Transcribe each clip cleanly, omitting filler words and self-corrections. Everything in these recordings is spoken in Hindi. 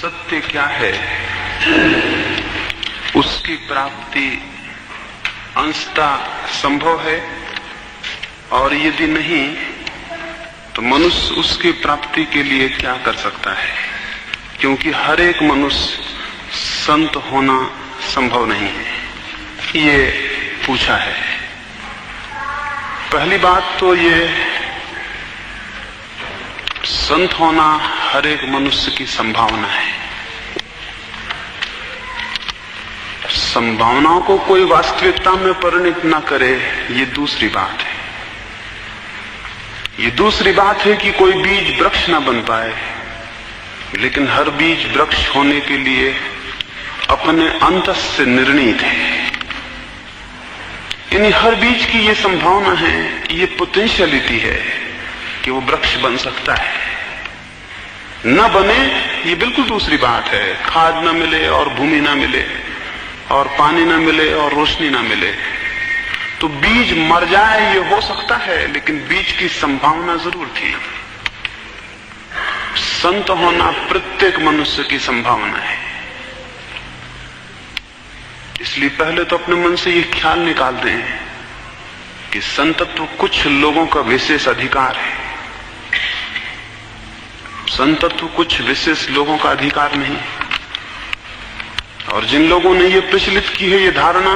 सत्य क्या है, उसकी प्राप्ति अंशतः संभव है, और यदि नहीं तो मनुष्य उसकी प्राप्ति के लिए क्या कर सकता है, क्योंकि हर एक मनुष्य संत होना संभव नहीं है। ये पूछा है। पहली बात तो ये, संत होना हर एक मनुष्य की संभावना है। संभावनाओं को कोई वास्तविकता में परिणत ना करे, ये दूसरी बात है। ये दूसरी बात है कि कोई बीज वृक्ष ना बन पाए, लेकिन हर बीज वृक्ष होने के लिए अपने अंतस से निर्णीत है। यानी हर बीज की ये संभावना है, ये पोटेंशियलिटी है कि वो वृक्ष बन सकता है। न बने ये बिल्कुल दूसरी बात है। खाद न मिले और भूमि न मिले और पानी न मिले और रोशनी न मिले तो बीज मर जाए, ये हो सकता है, लेकिन बीज की संभावना जरूर थी। संत होना प्रत्येक मनुष्य की संभावना है। इसलिए पहले तो अपने मन से ये ख्याल निकाल दें कि संतत्व कुछ लोगों का विशेष अधिकार है। संतत्व कुछ विशेष लोगों का अधिकार नहीं। और जिन लोगों ने ये प्रचलित की है ये धारणा,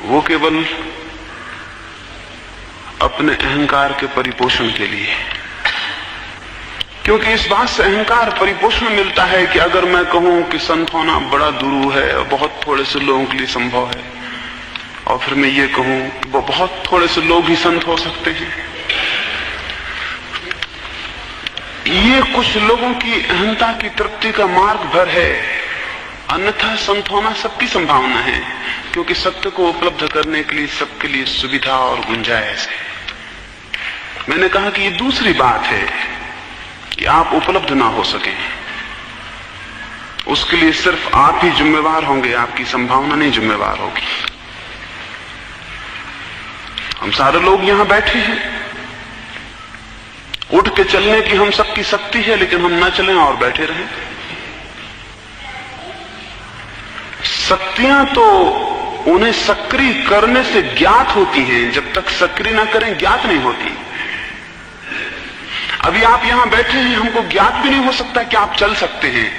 वो केवल अपने अहंकार के परिपोषण के लिए, क्योंकि इस बात से अहंकार परिपोषण मिलता है कि अगर मैं कहूं कि संत होना बड़ा दुरूह है और बहुत थोड़े से लोगों के लिए संभव है, और फिर मैं ये कहूं कि वो बहुत थोड़े से लोग ही संत हो सकते हैं, ये कुछ लोगों की अहंता की तृप्ति का मार्ग भर है। अन्यथा संत होना सबकी संभावना है, क्योंकि सत्य को उपलब्ध करने के लिए सबके लिए सुविधा और गुंजाइश है। मैंने कहा कि ये दूसरी बात है कि आप उपलब्ध ना हो सके, उसके लिए सिर्फ आप ही जिम्मेवार होंगे, आपकी संभावना नहीं जिम्मेवार होगी। हम सारे लोग यहां बैठे हैं, उठ के चलने की हम सबकी शक्ति है, लेकिन हम ना चलें और बैठे रहें। शक्तियां तो उन्हें सक्रिय करने से ज्ञात होती हैं, जब तक सक्रिय ना करें ज्ञात नहीं होती। अभी आप यहां बैठे हैं, हमको ज्ञात भी नहीं हो सकता कि आप चल सकते हैं,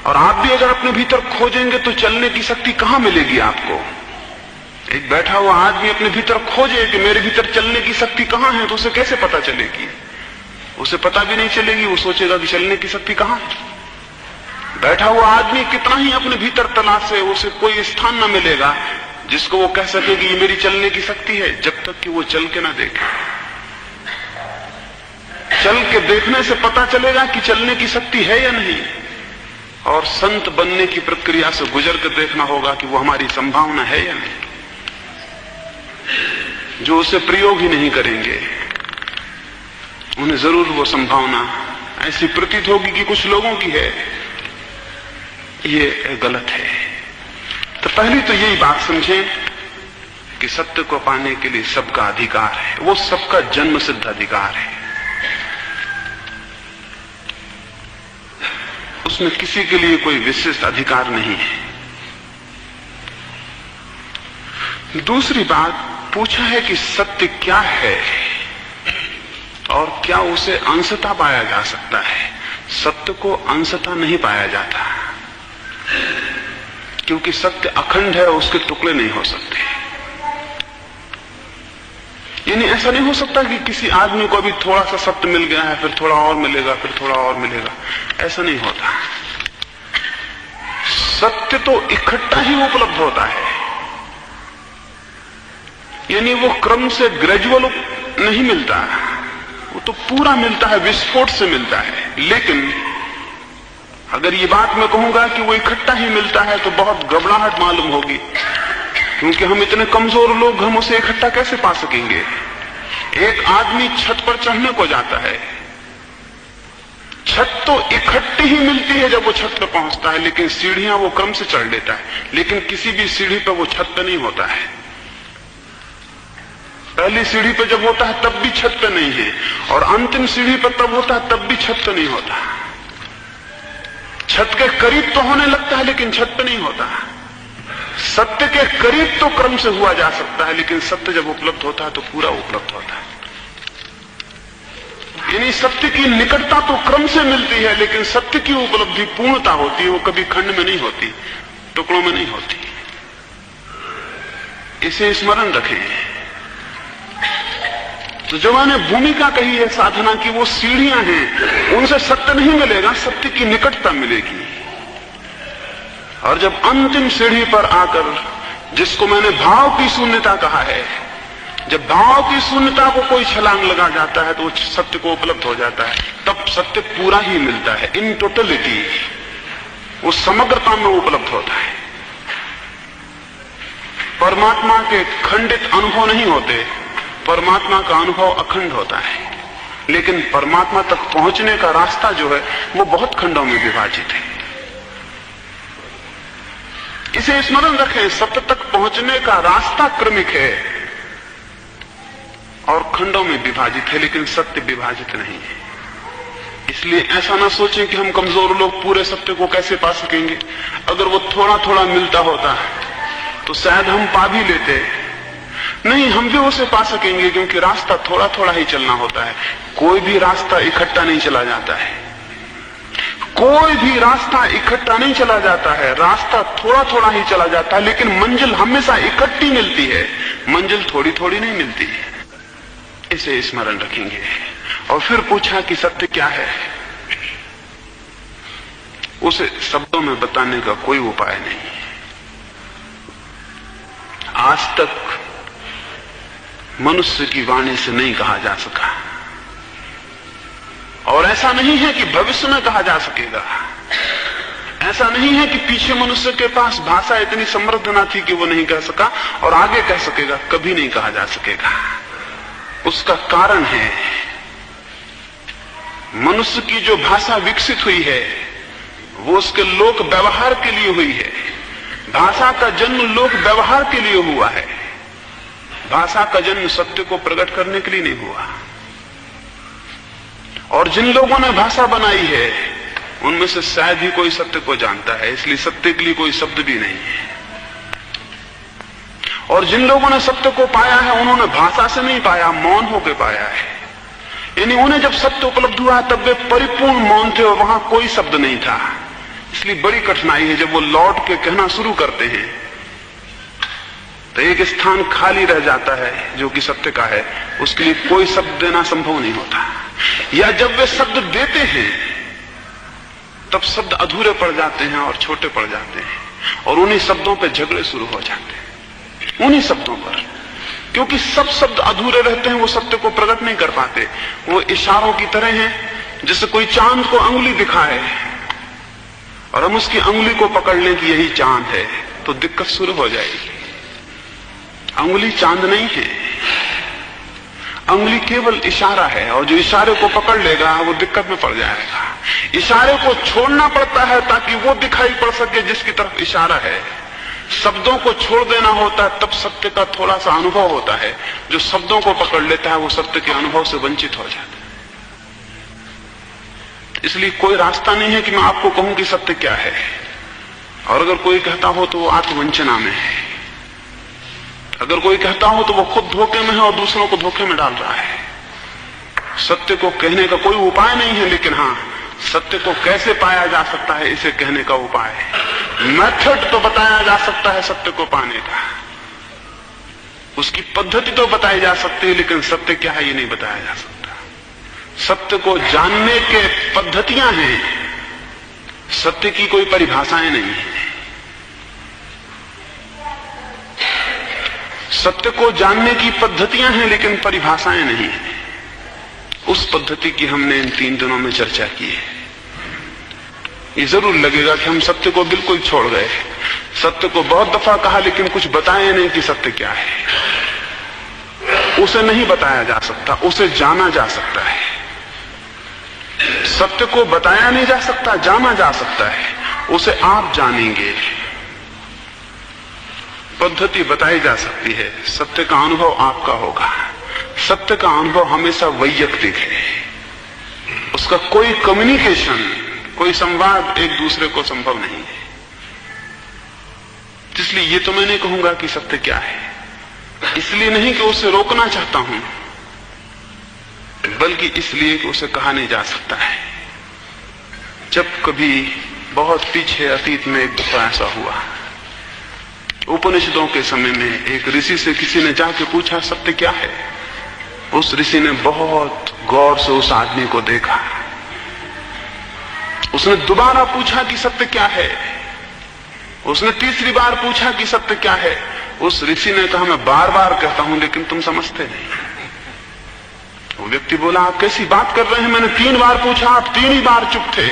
और आप भी अगर अपने भीतर खोजेंगे तो चलने की शक्ति कहां मिलेगी आपको। एक बैठा हुआ आदमी अपने भीतर खोजे कि मेरे भीतर चलने की शक्ति कहां है, तो उसे कैसे पता चलेगी? उसे पता भी नहीं चलेगी, वो सोचेगा कि चलने की शक्ति कहां है। बैठा हुआ आदमी कितना ही अपने भीतर तलाशे, उसे कोई स्थान न मिलेगा जिसको वो कह सके कि ये मेरी चलने की शक्ति है, जब तक कि वो चल के ना देखे। चल के देखने से पता चलेगा कि चलने की शक्ति है या नहीं, और संत बनने की प्रक्रिया से गुजर कर देखना होगा कि वो हमारी संभावना है या नहीं। जो उसे प्रयोग ही नहीं करेंगे, उन्हें जरूर वो संभावना ऐसी प्रतीत होगी कि कुछ लोगों की है, ये गलत है। तो पहली तो यही बात समझें कि सत्य को पाने के लिए सबका अधिकार है, वो सबका जन्म सिद्ध अधिकार है। उसमें किसी के लिए कोई विशिष्ट अधिकार नहीं है। दूसरी बात पूछा है कि सत्य क्या है और क्या उसे अंशतः पाया जा सकता है। सत्य को अंशतः नहीं पाया जाता, क्योंकि सत्य अखंड है, उसके टुकड़े नहीं हो सकते। यानी ऐसा नहीं हो सकता कि किसी आदमी को अभी थोड़ा सा सत्य मिल गया है, फिर थोड़ा और मिलेगा, फिर थोड़ा और मिलेगा, ऐसा नहीं होता। सत्य तो इकट्ठा ही उपलब्ध होता है, यानी वो क्रम से ग्रेजुअल नहीं मिलता, वो तो पूरा मिलता है, विस्फोट से मिलता है। लेकिन अगर ये बात मैं कहूंगा कि वो इकट्ठा ही मिलता है तो बहुत घबराहट मालूम होगी, क्योंकि हम इतने कमजोर लोग, हम उसे इकट्ठा कैसे पा सकेंगे। एक आदमी छत पर चढ़ने को जाता है, छत तो इकट्ठी ही मिलती है जब वो छत पर पहुंचता है, लेकिन सीढ़ियां वो क्रम से चढ़ लेता है, लेकिन किसी भी सीढ़ी पर वो छत पर नहीं होता है। पहली सीढ़ी पर जब होता है तब भी छत पर नहीं है, और अंतिम सीढ़ी पर तब होता है तब भी छत पर नहीं होता। छत के करीब तो होने लगता है लेकिन छत पे नहीं होता। सत्य के करीब तो क्रम से हुआ जा सकता है, लेकिन सत्य जब उपलब्ध होता है तो पूरा उपलब्ध होता है। यानी सत्य की निकटता तो क्रम से मिलती है, लेकिन सत्य की उपलब्धि पूर्णता होती है, वो कभी खंड में नहीं होती, टुकड़ों में नहीं होती। इसे स्मरण रखें। तो जो मैंने भूमिका कही है साधना की, वो सीढ़ियां हैं, उनसे सत्य नहीं मिलेगा, सत्य की निकटता मिलेगी। और जब अंतिम सीढ़ी पर आकर, जिसको मैंने भाव की शून्यता कहा है, जब भाव की शून्यता को कोई छलांग लगा जाता है तो वो सत्य को उपलब्ध हो जाता है, तब सत्य पूरा ही मिलता है, इन टोटलिटी, वो समग्रता में उपलब्ध होता है। परमात्मा के खंडित अनुभव नहीं होते, परमात्मा का अनुभव अखंड होता है, लेकिन परमात्मा तक पहुंचने का रास्ता जो है वो बहुत खंडों में विभाजित है। इसे स्मरण रखें, सत्य तक पहुंचने का रास्ता क्रमिक है और खंडों में विभाजित है, लेकिन सत्य विभाजित नहीं है। इसलिए ऐसा ना सोचें कि हम कमजोर लोग पूरे सत्य को कैसे पा सकेंगे। अगर वो थोड़ा थोड़ा मिलता होता तो शायद हम पा भी लेते। नहीं, हम भी उसे पा सकेंगे, क्योंकि रास्ता थोड़ा थोड़ा ही चलना होता है। कोई भी रास्ता इकट्ठा नहीं चला जाता है, कोई भी रास्ता इकट्ठा नहीं चला जाता है, रास्ता थोड़ा थोड़ा ही चला जाता है, लेकिन मंजिल हमेशा इकट्ठी मिलती है, मंजिल थोड़ी थोड़ी नहीं मिलती है। इसे स्मरण रखेंगे। और फिर पूछा कि सत्य क्या है। उसे शब्दों में बताने का कोई उपाय नहीं है। आज तक मनुष्य की वाणी से नहीं कहा जा सका, और ऐसा नहीं है कि भविष्य में कहा जा सकेगा। ऐसा नहीं है कि पीछे मनुष्य के पास भाषा इतनी समृद्ध ना थी कि वो नहीं कह सका, और आगे कह सकेगा, कभी नहीं कहा जा सकेगा। उसका कारण है, मनुष्य की जो भाषा विकसित हुई है वो उसके लोक व्यवहार के लिए हुई है। भाषा का जन्म लोक व्यवहार के लिए हुआ है, भाषा का जन्म सत्य को प्रकट करने के लिए नहीं हुआ। और जिन लोगों ने भाषा बनाई है उनमें से शायद ही कोई सत्य को जानता है, इसलिए सत्य के लिए कोई शब्द भी नहीं है। और जिन लोगों ने सत्य को पाया है उन्होंने भाषा से नहीं पाया, मौन होकर पाया है। यानी उन्हें जब सत्य उपलब्ध हुआ तब वे परिपूर्ण मौन थे और वहां कोई शब्द नहीं था। इसलिए बड़ी कठिनाई है, जब वो लौट के कहना शुरू करते हैं तो एक स्थान खाली रह जाता है जो कि सत्य का है, उसके लिए कोई शब्द देना संभव नहीं होता। या जब वे शब्द देते हैं तब शब्द अधूरे पड़ जाते हैं और छोटे पड़ जाते हैं, और उन्हीं शब्दों पे झगड़े शुरू हो जाते हैं, उन्हीं शब्दों पर। क्योंकि सब शब्द अधूरे रहते हैं, वो सत्य को प्रकट नहीं कर पाते। वो इशारों की तरह हैं, जैसे कोई चांद को अंगुली दिखाए और हम उसकी अंगुली को पकड़ लें कि यही चांद है, तो दिक्कत शुरू हो जाएगी। अंगुली चांद नहीं है, अंगुली केवल इशारा है, और जो इशारे को पकड़ लेगा वो दिक्कत में पड़ जाएगा। इशारे को छोड़ना पड़ता है ताकि वो दिखाई पड़ सके जिसकी तरफ इशारा है। शब्दों को छोड़ देना होता है, तब सत्य का थोड़ा सा अनुभव होता है। जो शब्दों को पकड़ लेता है वो सत्य के अनुभव से वंचित हो जाता है। इसलिए कोई रास्ता नहीं है कि मैं आपको कहूं कि सत्य क्या है, और अगर कोई कहता हो तो वो आत्मवंचना में है। अगर कोई कहता हो तो वो खुद धोखे में है और दूसरों को धोखे में डाल रहा है। सत्य को कहने का कोई उपाय नहीं है, लेकिन हां, सत्य को कैसे पाया जा सकता है इसे कहने का उपाय है। मेथड तो बताया जा सकता है सत्य को पाने का, उसकी पद्धति तो बताई जा सकती है, लेकिन सत्य क्या है ये नहीं बताया जा सकता। सत्य को जानने के पद्धतियां हैं, सत्य की कोई परिभाषाएं नहीं है। सत्य को जानने की पद्धतियां हैं लेकिन परिभाषाएं नहीं है। उस पद्धति की हमने इन 3 दिनों में चर्चा की है। ये जरूर लगेगा कि हम सत्य को बिल्कुल छोड़ गए, सत्य को बहुत दफा कहा लेकिन कुछ बताया नहीं कि सत्य क्या है। उसे नहीं बताया जा सकता, उसे जाना जा सकता है। सत्य को बताया नहीं जा सकता, जाना जा सकता है, उसे आप जानेंगे। पद्धति बताई जा सकती है, सत्य का अनुभव आपका होगा। सत्य का अनुभव हमेशा वैयक्तिक है, उसका कोई कम्युनिकेशन, कोई संवाद एक दूसरे को संभव नहीं है। इसलिए ये तो मैं नहीं कहूंगा कि सत्य क्या है, इसलिए नहीं कि उसे रोकना चाहता हूं, बल्कि इसलिए कि उसे कहा नहीं जा सकता है। जब कभी बहुत पीछे अतीत में एक दफा ऐसा हुआ, उपनिषदों के समय में एक ऋषि से किसी ने जाके पूछा सत्य क्या है। उस ऋषि ने बहुत गौर से उस आदमी को देखा। उसने दोबारा पूछा कि सत्य क्या है। उसने तीसरी बार पूछा कि सत्य क्या है। उस ऋषि ने कहा मैं बार बार कहता हूं लेकिन तुम समझते नहीं। वो व्यक्ति बोला आप कैसी बात कर रहे हैं, मैंने 3 बार पूछा, आप 3 ही बार चुप थे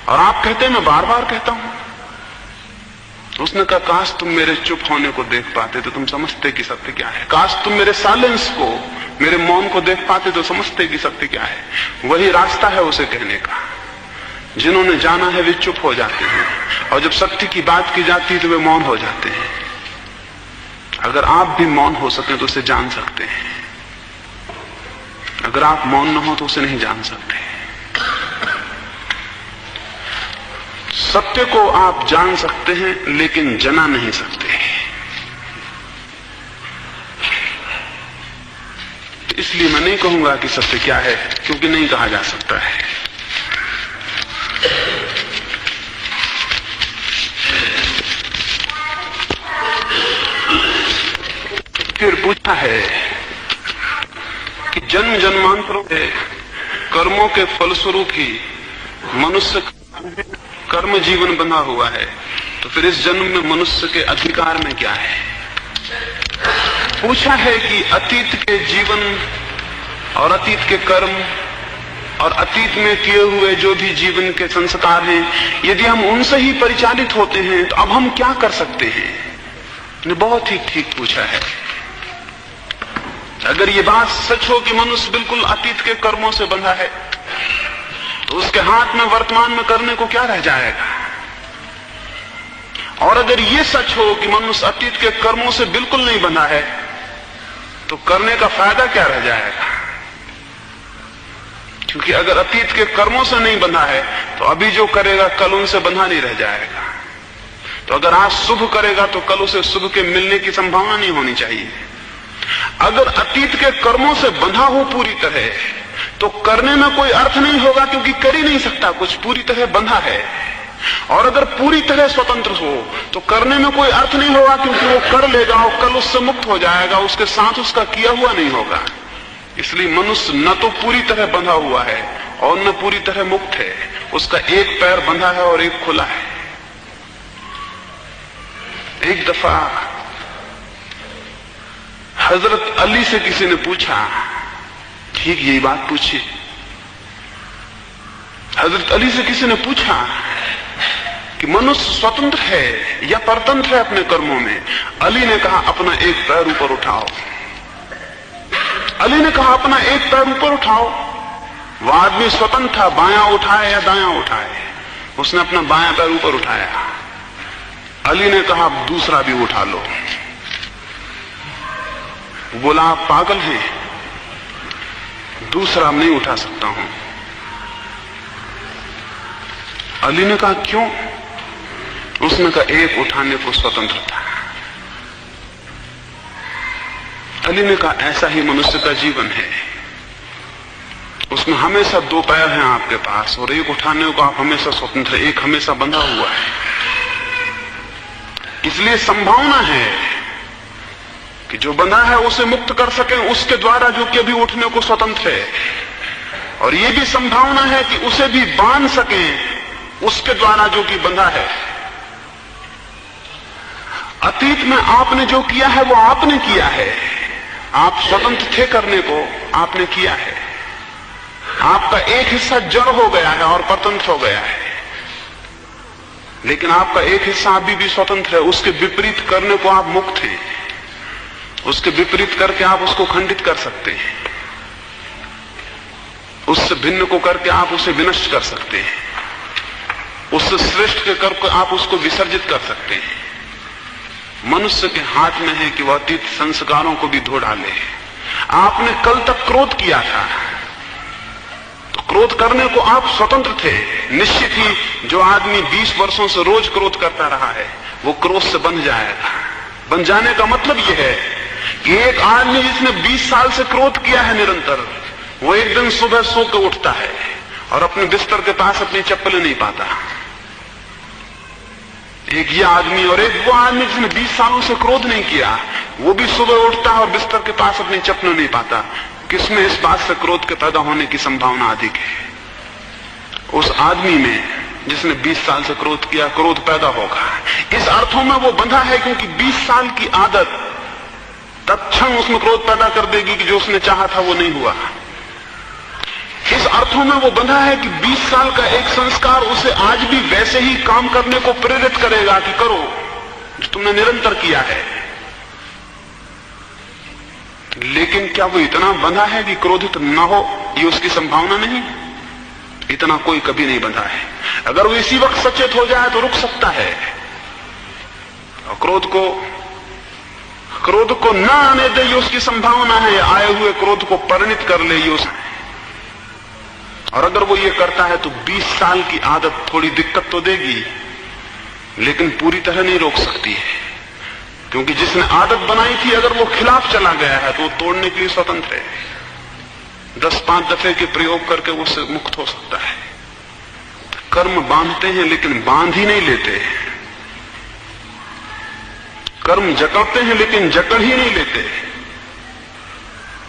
और आप कहते हैं मैं बार बार कहता हूं। उसने कहा काश तुम मेरे चुप होने को देख पाते तो तुम समझते कि सत्य क्या है। काश तुम मेरे साइलेंस को, मेरे मौन को देख पाते तो समझते कि सत्य क्या है। वही रास्ता है उसे कहने का। जिन्होंने जाना है वे चुप हो जाते हैं और जब सत्य की बात की जाती है तो वे मौन हो जाते हैं। अगर आप भी मौन हो सके तो उसे जान सकते हैं, अगर आप मौन न हो तो उसे नहीं जान सकते। सत्य को आप जान सकते हैं लेकिन जना नहीं सकते। इसलिए मैं नहीं कहूंगा कि सत्य क्या है, क्योंकि नहीं कहा जा सकता है। फिर पूछा है कि जन्म जन्मांतरों के कर्मों के फलस्वरूप ही मनुष्य कर्म जीवन बंधा हुआ है, तो फिर इस जन्म में मनुष्य के अधिकार में क्या है। पूछा है कि अतीत के जीवन और अतीत के कर्म और अतीत में किए हुए जो भी जीवन के संस्कार हैं, यदि हम उनसे ही परिचालित होते हैं तो अब हम क्या कर सकते हैं। ने बहुत ही ठीक पूछा है। अगर ये बात सच हो कि मनुष्य बिल्कुल अतीत के कर्मों से बंधा है, तो उसके हाथ में वर्तमान में करने को क्या रह जाएगा। और अगर ये सच हो कि मनुष्य अतीत के कर्मों से बिल्कुल नहीं बंधा है, तो करने का फायदा क्या रह जाएगा। क्योंकि अगर अतीत के कर्मों से नहीं बंधा है तो अभी जो करेगा कल उनसे बंधा नहीं रह जाएगा। तो अगर आज शुभ करेगा तो कल उसे शुभ के मिलने की संभावना नहीं होनी चाहिए। अगर अतीत के कर्मों से बंधा हो पूरी तरह, तो करने में कोई अर्थ नहीं होगा, क्योंकि कर ही नहीं सकता कुछ, पूरी तरह बंधा है। और अगर पूरी तरह स्वतंत्र हो तो करने में कोई अर्थ नहीं होगा, क्योंकि वो कर लेगा और कल उससे मुक्त हो जाएगा, उसके साथ उसका किया हुआ नहीं होगा। इसलिए मनुष्य न तो पूरी तरह बंधा हुआ है और न पूरी तरह मुक्त है। उसका एक पैर बंधा है और एक खुला है। एक दफा हजरत अली से किसी ने पूछा, ठीक यही बात पूछी। हजरत अली से किसी ने पूछा कि मनुष्य स्वतंत्र है या परतंत्र है अपने कर्मों में। अली ने कहा अपना एक पैर ऊपर उठाओ। अली ने कहा अपना एक पैर ऊपर उठाओ। वह आदमी स्वतंत्र था, बायां उठाए या दायां उठाए। उसने अपना बायां पैर ऊपर उठाया। अली ने कहा दूसरा भी उठा लो। बोला आप पागल हैं, दूसरा नहीं उठा सकता हूं। अली ने कहा क्यों। उसने कहा एक उठाने को स्वतंत्र था। अली ने कहा ऐसा ही मनुष्य का जीवन है। उसमें हमेशा 2 पैर हैं आपके पास और एक उठाने को आप हमेशा स्वतंत्र, एक हमेशा बंधा हुआ है। इसलिए संभावना है कि जो बंधा है उसे मुक्त कर सके उसके द्वारा, जो कि अभी उठने को स्वतंत्र है। और यह भी संभावना है कि उसे भी बांध सके उसके द्वारा जो कि बंधा है। अतीत में आपने जो किया है वो आपने किया है। आप स्वतंत्र थे करने को, आपने किया है। आपका एक हिस्सा जड़ हो गया है और परतंत्र हो गया है, लेकिन आपका एक हिस्सा अभी भी स्वतंत्र है। उसके विपरीत करने को आप मुक्त हैं। उसके विपरीत करके आप उसको खंडित कर सकते हैं। उससे भिन्न को करके आप उसे विनष्ट कर सकते हैं। उससे श्रेष्ठ के करके आप उसको विसर्जित कर सकते हैं। मनुष्य के हाथ में है कि वह अतीत संस्कारों को भी धो डाले। आपने कल तक क्रोध किया था तो क्रोध करने को आप स्वतंत्र थे। निश्चित ही जो आदमी 20 वर्षों से रोज क्रोध करता रहा है वो क्रोध से बंध जाएगा। बन जाने का मतलब यह है कि एक आदमी जिसने 20 साल से क्रोध किया है निरंतर, वो एक दिन सुबह सो के उठता है और अपने बिस्तर के पास अपनी चप्पलें नहीं पाता। एक ये आदमी और एक वो आदमी जिसने 20 सालों से क्रोध नहीं किया, वो भी सुबह उठता है और बिस्तर के पास अपनी चप्पलें नहीं पाता। किसमें इस बात से क्रोध के पैदा होने की संभावना अधिक है? उस आदमी में जिसने 20 साल से क्रोध किया, क्रोध पैदा होगा। इस अर्थों में वो बंधा है क्योंकि 20 साल की आदत तत्क्षण उसमें क्रोध पैदा कर देगी कि जो उसने चाहा था वो नहीं हुआ। इस अर्थों में वो बंधा है कि 20 साल का एक संस्कार उसे आज भी वैसे ही काम करने को प्रेरित करेगा कि करो जो तुमने निरंतर किया है। लेकिन क्या वो इतना बंधा है कि क्रोधित न हो, ये उसकी संभावना नहीं? इतना कोई कभी नहीं बंधा है। अगर वो इसी वक्त सचेत हो जाए तो रुक सकता है और क्रोध को न आने दे, ये उसकी संभावना है। आए हुए क्रोध को परिणित कर ले, ये उसने। और अगर वो ये करता है तो 20 साल की आदत थोड़ी दिक्कत तो देगी, लेकिन पूरी तरह नहीं रोक सकती है, क्योंकि जिसने आदत बनाई थी अगर वो खिलाफ चला गया है तो वो तोड़ने के लिए स्वतंत्र है। 10-5 दफे के प्रयोग करके वो उससे मुक्त हो सकता है। कर्म बांधते हैं लेकिन बांध ही नहीं लेते। कर्म जकड़ते हैं लेकिन जकड़ ही नहीं लेते।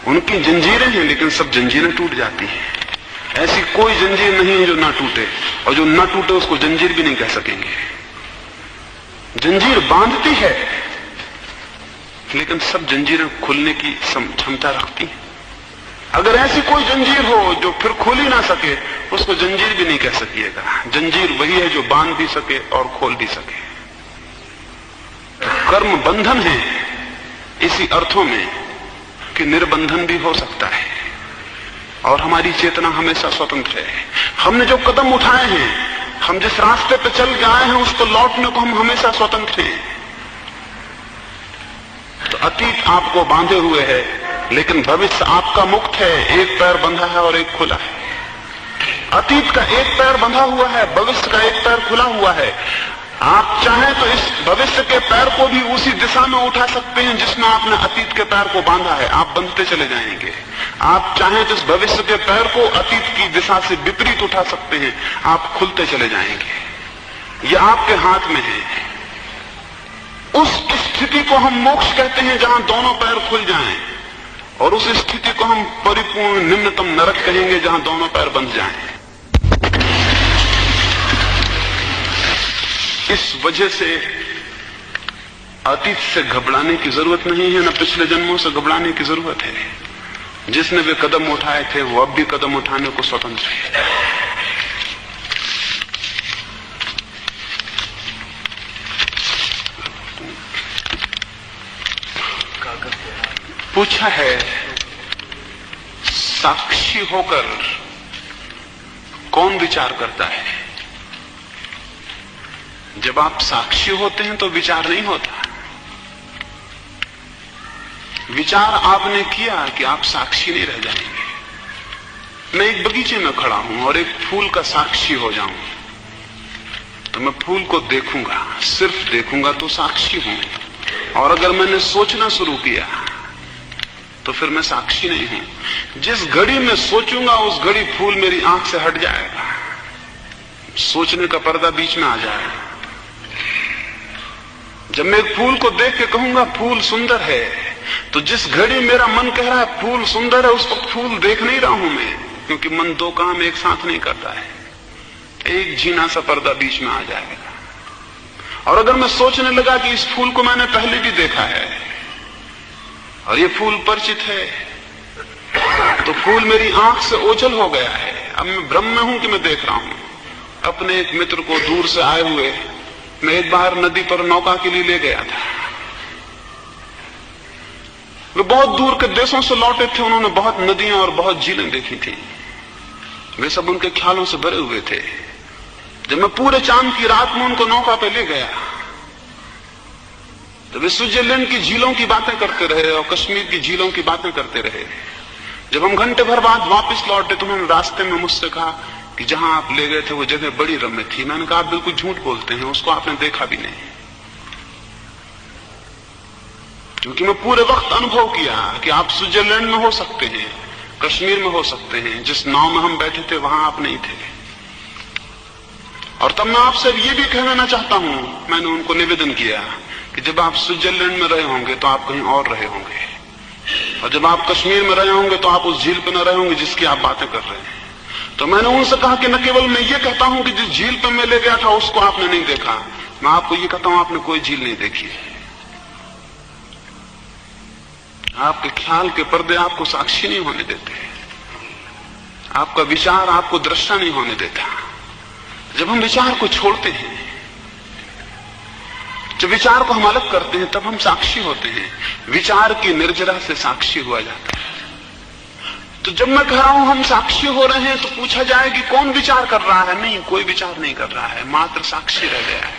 उनकी जंजीरें हैं लेकिन सब जंजीरें टूट जाती हैं। ऐसी कोई जंजीर नहीं है जो ना टूटे, और जो ना टूटे उसको जंजीर भी नहीं कह सकेंगे। जंजीर बांधती है लेकिन सब जंजीरें खुलने की क्षमता रखती हैं। अगर ऐसी कोई जंजीर हो जो फिर खुल ही ना सके, उसको जंजीर भी नहीं कह सकिएगा। जंजीर वही है जो बांध भी सके और खोल भी सके। तो कर्म बंधन है इसी अर्थों में कि निर्बंधन भी हो सकता है, और हमारी चेतना हमेशा स्वतंत्र है। हमने जो कदम उठाए हैं, हम जिस रास्ते पर चल के आए हैं, उस पर लौटने को हम हमेशा स्वतंत्र हैं। तो अतीत आपको बांधे हुए है लेकिन भविष्य आपका मुक्त है। एक पैर बंधा है और एक खुला है। अतीत का एक पैर बंधा हुआ है, भविष्य का एक पैर खुला हुआ है। आप चाहें तो इस भविष्य के पैर को भी उसी दिशा में उठा सकते हैं जिसमें आपने अतीत के पैर को बांधा है। आप बंधते चले जाएंगे। आप चाहें तो इस भविष्य के पैर को अतीत की दिशा से विपरीत उठा सकते हैं। आप खुलते चले जाएंगे। यह आपके हाथ में है। उस स्थिति को हम मोक्ष कहते हैं जहां दोनों पैर खुल जाएं, और उस स्थिति को हम परिपूर्ण निम्नतम नरक कहेंगे जहां दोनों पैर बंध जाएं। इस वजह से अतीत से घबराने की जरूरत नहीं है, न पिछले जन्मों से घबराने की जरूरत है। जिसने वे कदम उठाए थे वो अब भी कदम उठाने को स्वतंत्र है। पूछा है, साक्षी होकर कौन विचार करता है? जब आप साक्षी होते हैं तो विचार नहीं होता। विचार आपने किया कि आप साक्षी नहीं रह जाएंगे। मैं एक बगीचे में खड़ा हूं और एक फूल का साक्षी हो जाऊं तो मैं फूल को देखूंगा, सिर्फ देखूंगा तो साक्षी हूं। और अगर मैंने सोचना शुरू किया तो फिर मैं साक्षी नहीं हूं। जिस घड़ी में सोचूंगा उस घड़ी फूल मेरी आंख से हट जाएगा, सोचने का पर्दा बीच में आ जाएगा। जब मैं एक फूल को देख के कहूंगा फूल सुंदर है, तो जिस घड़ी मेरा मन कह रहा है फूल सुंदर है, उस वक्त फूल देख नहीं रहा हूं मैं, क्योंकि मन दो काम एक साथ नहीं करता है। एक झीना सा पर्दा बीच में आ जाएगा। और अगर मैं सोचने लगा कि इस फूल को मैंने पहले भी देखा है और ये फूल परिचित है, तो फूल मेरी आंख से ओझल हो गया है। अब मैं भ्रम में हूं कि मैं देख रहा हूं। अपने एक मित्र को दूर से आए हुए मैं एक बार नदी पर नौका के लिए ले गया था। वे बहुत दूर के देशों से लौटे थे। उन्होंने बहुत नदियां और बहुत झीलें देखी थी। वे सब उनके ख्यालों से भरे हुए थे। जब मैं पूरे चांद की रात में उनको नौका पे ले गया तो वे स्विट्जरलैंड की झीलों की बातें करते रहे और कश्मीर की झीलों की बातें करते रहे। जब हम घंटे भर बाद वापस लौटे तो उन्होंने रास्ते में मुझसे कहा कि जहां आप ले गए थे वो जगह बड़ी रम्य थी। मैंने कहा आप बिल्कुल झूठ बोलते हैं, उसको आपने देखा भी नहीं। क्योंकि मैं पूरे वक्त अनुभव किया कि आप स्विट्जरलैंड में हो सकते हैं, कश्मीर में हो सकते हैं, जिस नाव में हम बैठे थे वहां आप नहीं थे। और तब मैं आपसे ये भी कह देना चाहता हूं, मैंने उनको निवेदन किया कि जब आप स्विट्जरलैंड में रहे होंगे तो आप कहीं और रहे होंगे, और जब आप कश्मीर में रहे होंगे तो आप उस झील पर न रहे होंगे जिसकी आप बातें कर रहे हैं। तो मैंने उनसे कहा कि न केवल मैं ये कहता हूं कि जिस झील पर मैं ले गया था उसको आपने नहीं देखा, मैं आपको ये कहता हूं आपने कोई झील नहीं देखी है। आपके ख्याल के पर्दे आपको साक्षी नहीं होने देते, आपका विचार आपको दृष्टा नहीं होने देता। जब हम विचार को छोड़ते हैं, जब विचार को हम अलग करते हैं, तब हम साक्षी होते हैं। विचार की निर्जरा से साक्षी हुआ जाता है। तो जब मैं कह रहा हूं हम साक्षी हो रहे हैं तो पूछा जाए कि कौन विचार कर रहा है? नहीं, कोई विचार नहीं कर रहा है, मात्र साक्षी रह गया है।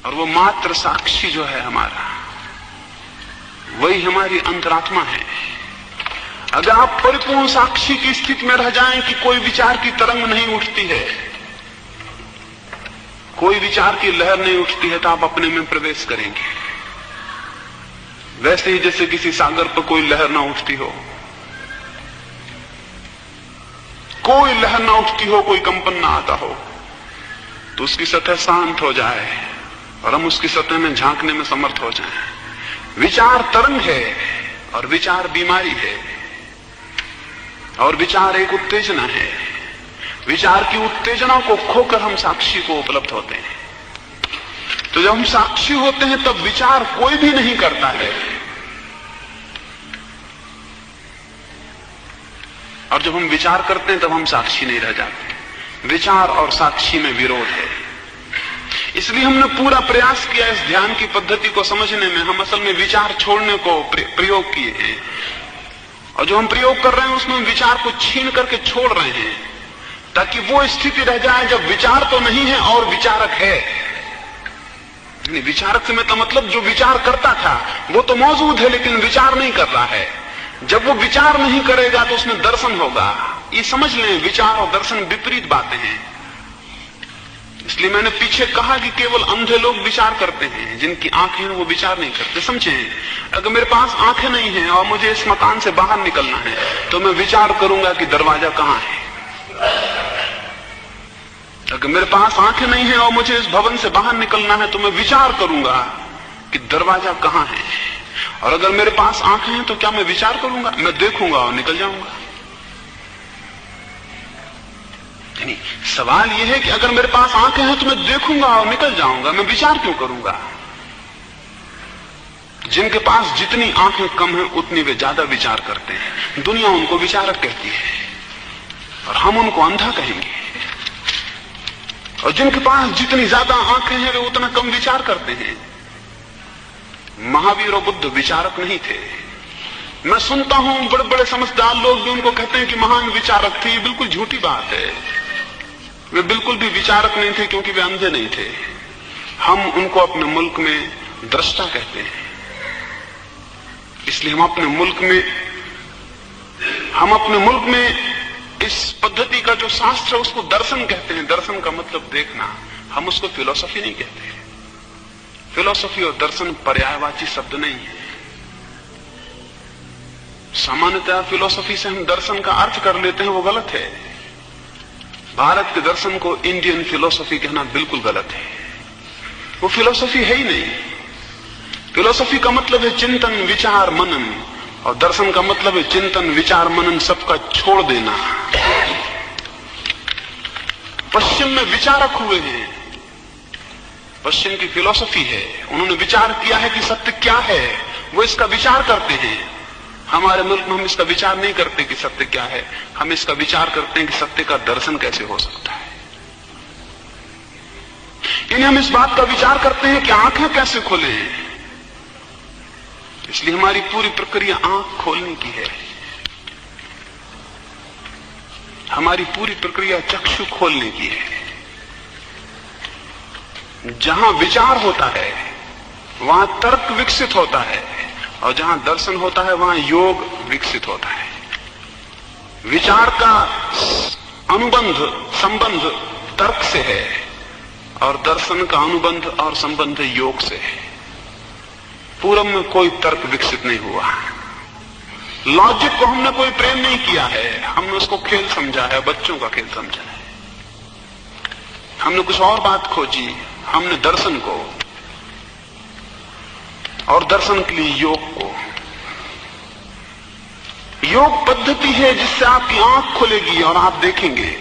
और वो मात्र साक्षी जो है हमारा, वही हमारी अंतरात्मा है। अगर आप परिपूर्ण साक्षी की स्थिति में रह जाएं कि कोई विचार की तरंग नहीं उठती है, कोई विचार की लहर नहीं उठती है, तो आप अपने में प्रवेश करेंगे। वैसे ही जैसे किसी सागर पर कोई लहर ना उठती हो, कोई लहर ना उठती हो, कोई कंपन ना आता हो, तो उसकी सतह शांत हो जाए और हम उसकी सतह में झांकने में समर्थ हो जाएं। विचार तरंग है और विचार बीमारी है, और विचार एक उत्तेजना है। विचार की उत्तेजना को खोकर हम साक्षी को उपलब्ध होते हैं। तो जब हम साक्षी होते हैं तब विचार कोई भी नहीं करता है, और जब हम विचार करते हैं तब हम साक्षी नहीं रह जाते। विचार और साक्षी में विरोध है। इसलिए हमने पूरा प्रयास किया इस ध्यान की पद्धति को समझने में। हम असल में विचार छोड़ने को प्रयोग किए हैं, और जो हम प्रयोग कर रहे हैं उसमें हम विचार को छीन करके छोड़ रहे हैं, ताकि वो स्थिति रह जाए जब विचार तो नहीं है और विचारक है। विचारक से मतलब जो विचार करता था वो तो मौजूद है, लेकिन विचार नहीं कर रहा है। जब वो विचार नहीं करेगा तो उसमें दर्शन होगा। ये समझ लें, विचार और दर्शन विपरीत बातें हैं। इसलिए मैंने पीछे कहा कि केवल अंधे लोग विचार करते हैं, जिनकी आंखें हैं वो विचार नहीं करते। समझें, अगर मेरे पास आंखें नहीं हैं और मुझे इस मकान से बाहर निकलना है तो मैं विचार करूंगा कि दरवाजा कहां है। अगर मेरे पास आंखें नहीं हैं और मुझे इस भवन से बाहर निकलना है तो मैं विचार करूंगा कि दरवाजा कहां है। और अगर मेरे पास आंखें हैं तो क्या मैं विचार करूंगा? मैं देखूंगा और निकल जाऊंगा। नहीं, सवाल यह है कि अगर मेरे पास आंखें हैं तो मैं देखूंगा और निकल जाऊंगा, मैं विचार क्यों करूंगा? जिनके पास जितनी आंखें कम हैं उतनी वे ज्यादा विचार करते हैं। दुनिया उनको विचारक कहती है और हम उनको अंधा कहेंगे। और जिनके पास जितनी ज्यादा आंखें हैं वे उतना कम विचार करते हैं। महावीर और बुद्ध विचारक नहीं थे। मैं सुनता हूं बड़े बड़े समझदार लोग जो उनको कहते हैं कि महान विचारक थे। ये बिल्कुल झूठी बात है। वे बिल्कुल भी विचारक नहीं थे, क्योंकि वे अंधे नहीं थे। हम उनको अपने मुल्क में दृष्टा कहते हैं। इसलिए हम अपने मुल्क में इस पद्धति का जो शास्त्र है उसको दर्शन कहते हैं। दर्शन का मतलब देखना। हम उसको फिलॉसफी नहीं कहते। फिलॉसफी और दर्शन पर्यायवाची शब्द नहीं है। सामान्यतः फिलॉसफी से हम दर्शन का अर्थ कर लेते हैं, वो गलत है। भारत के दर्शन को इंडियन फिलॉसफी कहना बिल्कुल गलत है। वो फिलॉसफी है ही नहीं। फिलॉसफी का मतलब है चिंतन, विचार, मनन, और दर्शन का मतलब है चिंतन, विचार, मनन सबका छोड़ देना। पश्चिम में विचारक हुए हैं, पश्चिम की फिलॉसफी है। उन्होंने विचार किया है कि सत्य क्या है, वो इसका विचार करते हैं। हमारे मुल्क में हम इसका विचार नहीं करते कि सत्य क्या है। हम इसका विचार करते हैं कि सत्य का दर्शन कैसे हो सकता है। यानी हम इस बात का विचार करते हैं कि आंखें कैसे खोले। इसलिए हमारी पूरी प्रक्रिया आंख खोलने की है। हमारी पूरी प्रक्रिया चक्षु खोलने की है। जहां विचार होता है वहां तर्क विकसित होता है, और जहां दर्शन होता है वहां योग विकसित होता है। विचार का अनुबंध संबंध तर्क से है और दर्शन का अनुबंध और संबंध योग से है। पूरब में कोई तर्क विकसित नहीं हुआ। लॉजिक को हमने कोई प्रेम नहीं किया है, हमने उसको खेल समझा है, बच्चों का खेल समझा है। हमने कुछ और बात खोजी, हमने दर्शन को और दर्शन के लिए योग को। योग पद्धति है जिससे आपकी आंख खुलेगी और आप देखेंगे।